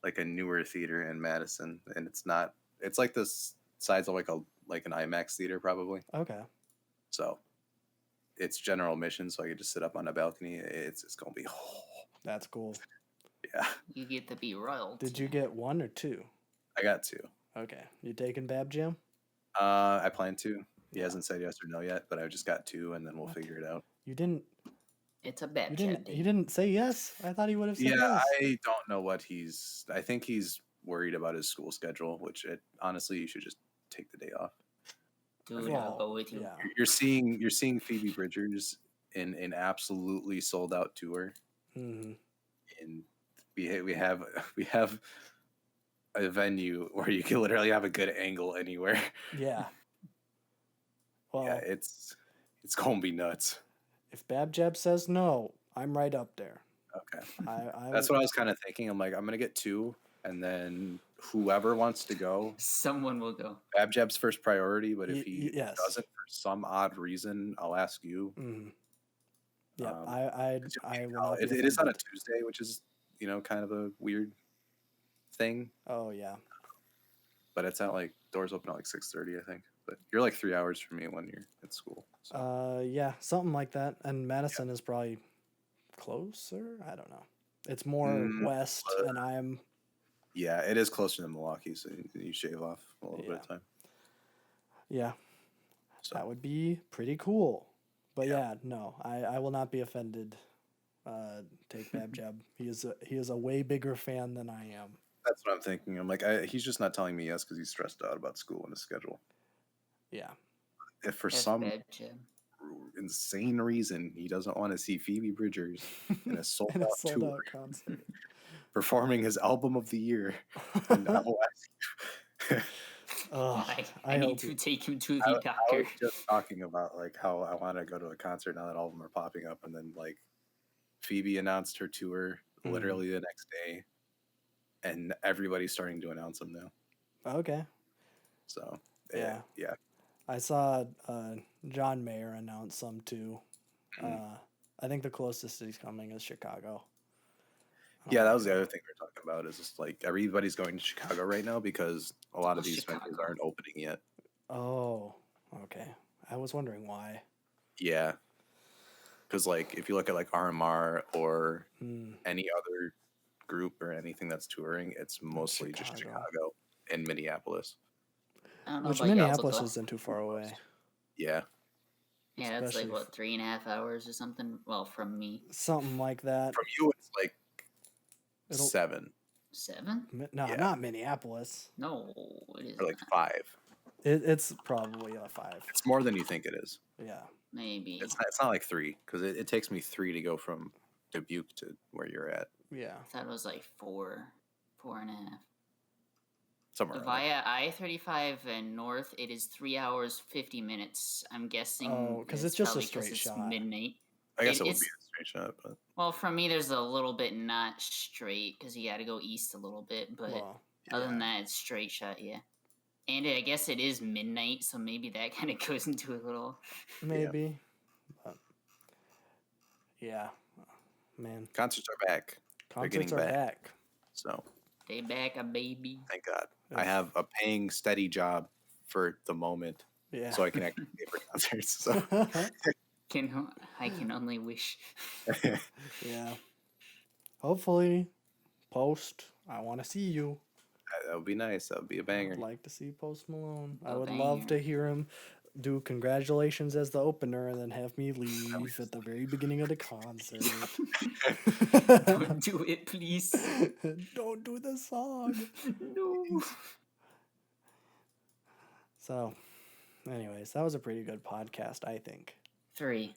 like a newer theater in Madison, and it's like this size of like an IMAX theater probably. Okay. So it's general admission, so I could just sit up on a balcony. It's gonna be That's cool. yeah. You get to be royal. Did you get 1 or 2? I got 2. Okay. You taking Bab Jam? I plan to. He hasn't said yes or no yet, but I just got 2, and then we'll figure it out. You didn't. It's a bad You chat didn't. date. You didn't say yes. I thought he would have said Yeah, yes. I don't know what I think he's worried about his school schedule, which honestly, you should just take the day off. Dude, Well, I'll go with you. Yeah. You're seeing Phoebe Bridgers in an absolutely sold out tour, hmm and we have a venue where you can literally have a good angle anywhere. Yeah. Well, Yeah, it's gonna be nuts. if Bab Jab says no, I'm right up there. Okay. I That's what I was kind of thinking. I'm like, I'm gonna get 2, and then whoever wants to go, Someone will go. Abjab's first priority. But if he yes. doesn't for some odd reason, I'll ask you. Mm. Yeah, Um, I will not be it is on a offended. Tuesday, which is kind of a weird thing. Oh yeah. But it's at like doors open at like 6:30, I think. But you're like 3 hours from me when you're at school. So. Yeah, something like that. And Madison is probably closer. I don't know. It's more west, and I'm. Yeah, it is closer to Milwaukee, so you shave off a little bit of time. Yeah, So. that would be pretty cool. But yeah, no, I will not be offended. Take Bab Jab. He is a way bigger fan than I am. That's what I'm thinking. I'm like, he's just not telling me yes because he's stressed out about school and his schedule. Yeah. If for That's some Bab Jab. insane reason he doesn't want to see Phoebe Bridgers in a sold In a out sold tour out concert. performing his album of the year, and I will ask you. I need to take him to the I doctor. was just talking about like how I want to go to a concert now that all of them are popping up, and then like Phoebe announced her tour literally the next day, and everybody's starting to announce them now. Okay. So Yeah. yeah. I saw John Mayer announce some too. I think the closest he's coming is Chicago. Yeah, that was the other thing we were talking about. Is just like everybody's going to Chicago right now because a lot of these venues aren't opening yet. Oh, okay. I was wondering why. Yeah, because like if you look at like RMR or any other group or anything that's touring, it's mostly just Chicago and Minneapolis. I don't know Which about Minneapolis y'all, but isn't too far away. Yeah. Yeah, that's like what, 3.5 hours or something. Well, from me, something like that. From you, it's like 7. 7? No, not Minneapolis. No, it is. Or like not. 5. It's probably a 5. It's more than you think it is. Yeah. Maybe. It's not like 3 because it takes me 3 to go from Dubuque to where you're at. Yeah. I thought it was like 4.5. Somewhere. Via I-35 and north, it is 3 hours 50 minutes. I'm guessing. Oh, because it's just a straight shot. Midnight. I guess it would be a straight shot, but well, for me, there's a little bit not straight because you got to go east a little bit, but other than that, it's straight shot. Yeah, and I guess it is midnight, so maybe that kind of goes into a little. Maybe, but yeah, man. Concerts are back. Concerts are back. So they back a baby. Thank God. I have a paying, steady job for the moment. Yeah. So I can actually pay for concerts. So. I can only wish. Yeah. Hopefully, Post. I want to see you. That would be nice. That would be a banger. I'd like to see Post Malone. I would love to hear him do congratulations as the opener and then have me leave at the very beginning of the concert. Don't do it, please. Don't do the song. No. So, anyways, that was a pretty good podcast, I think. 3.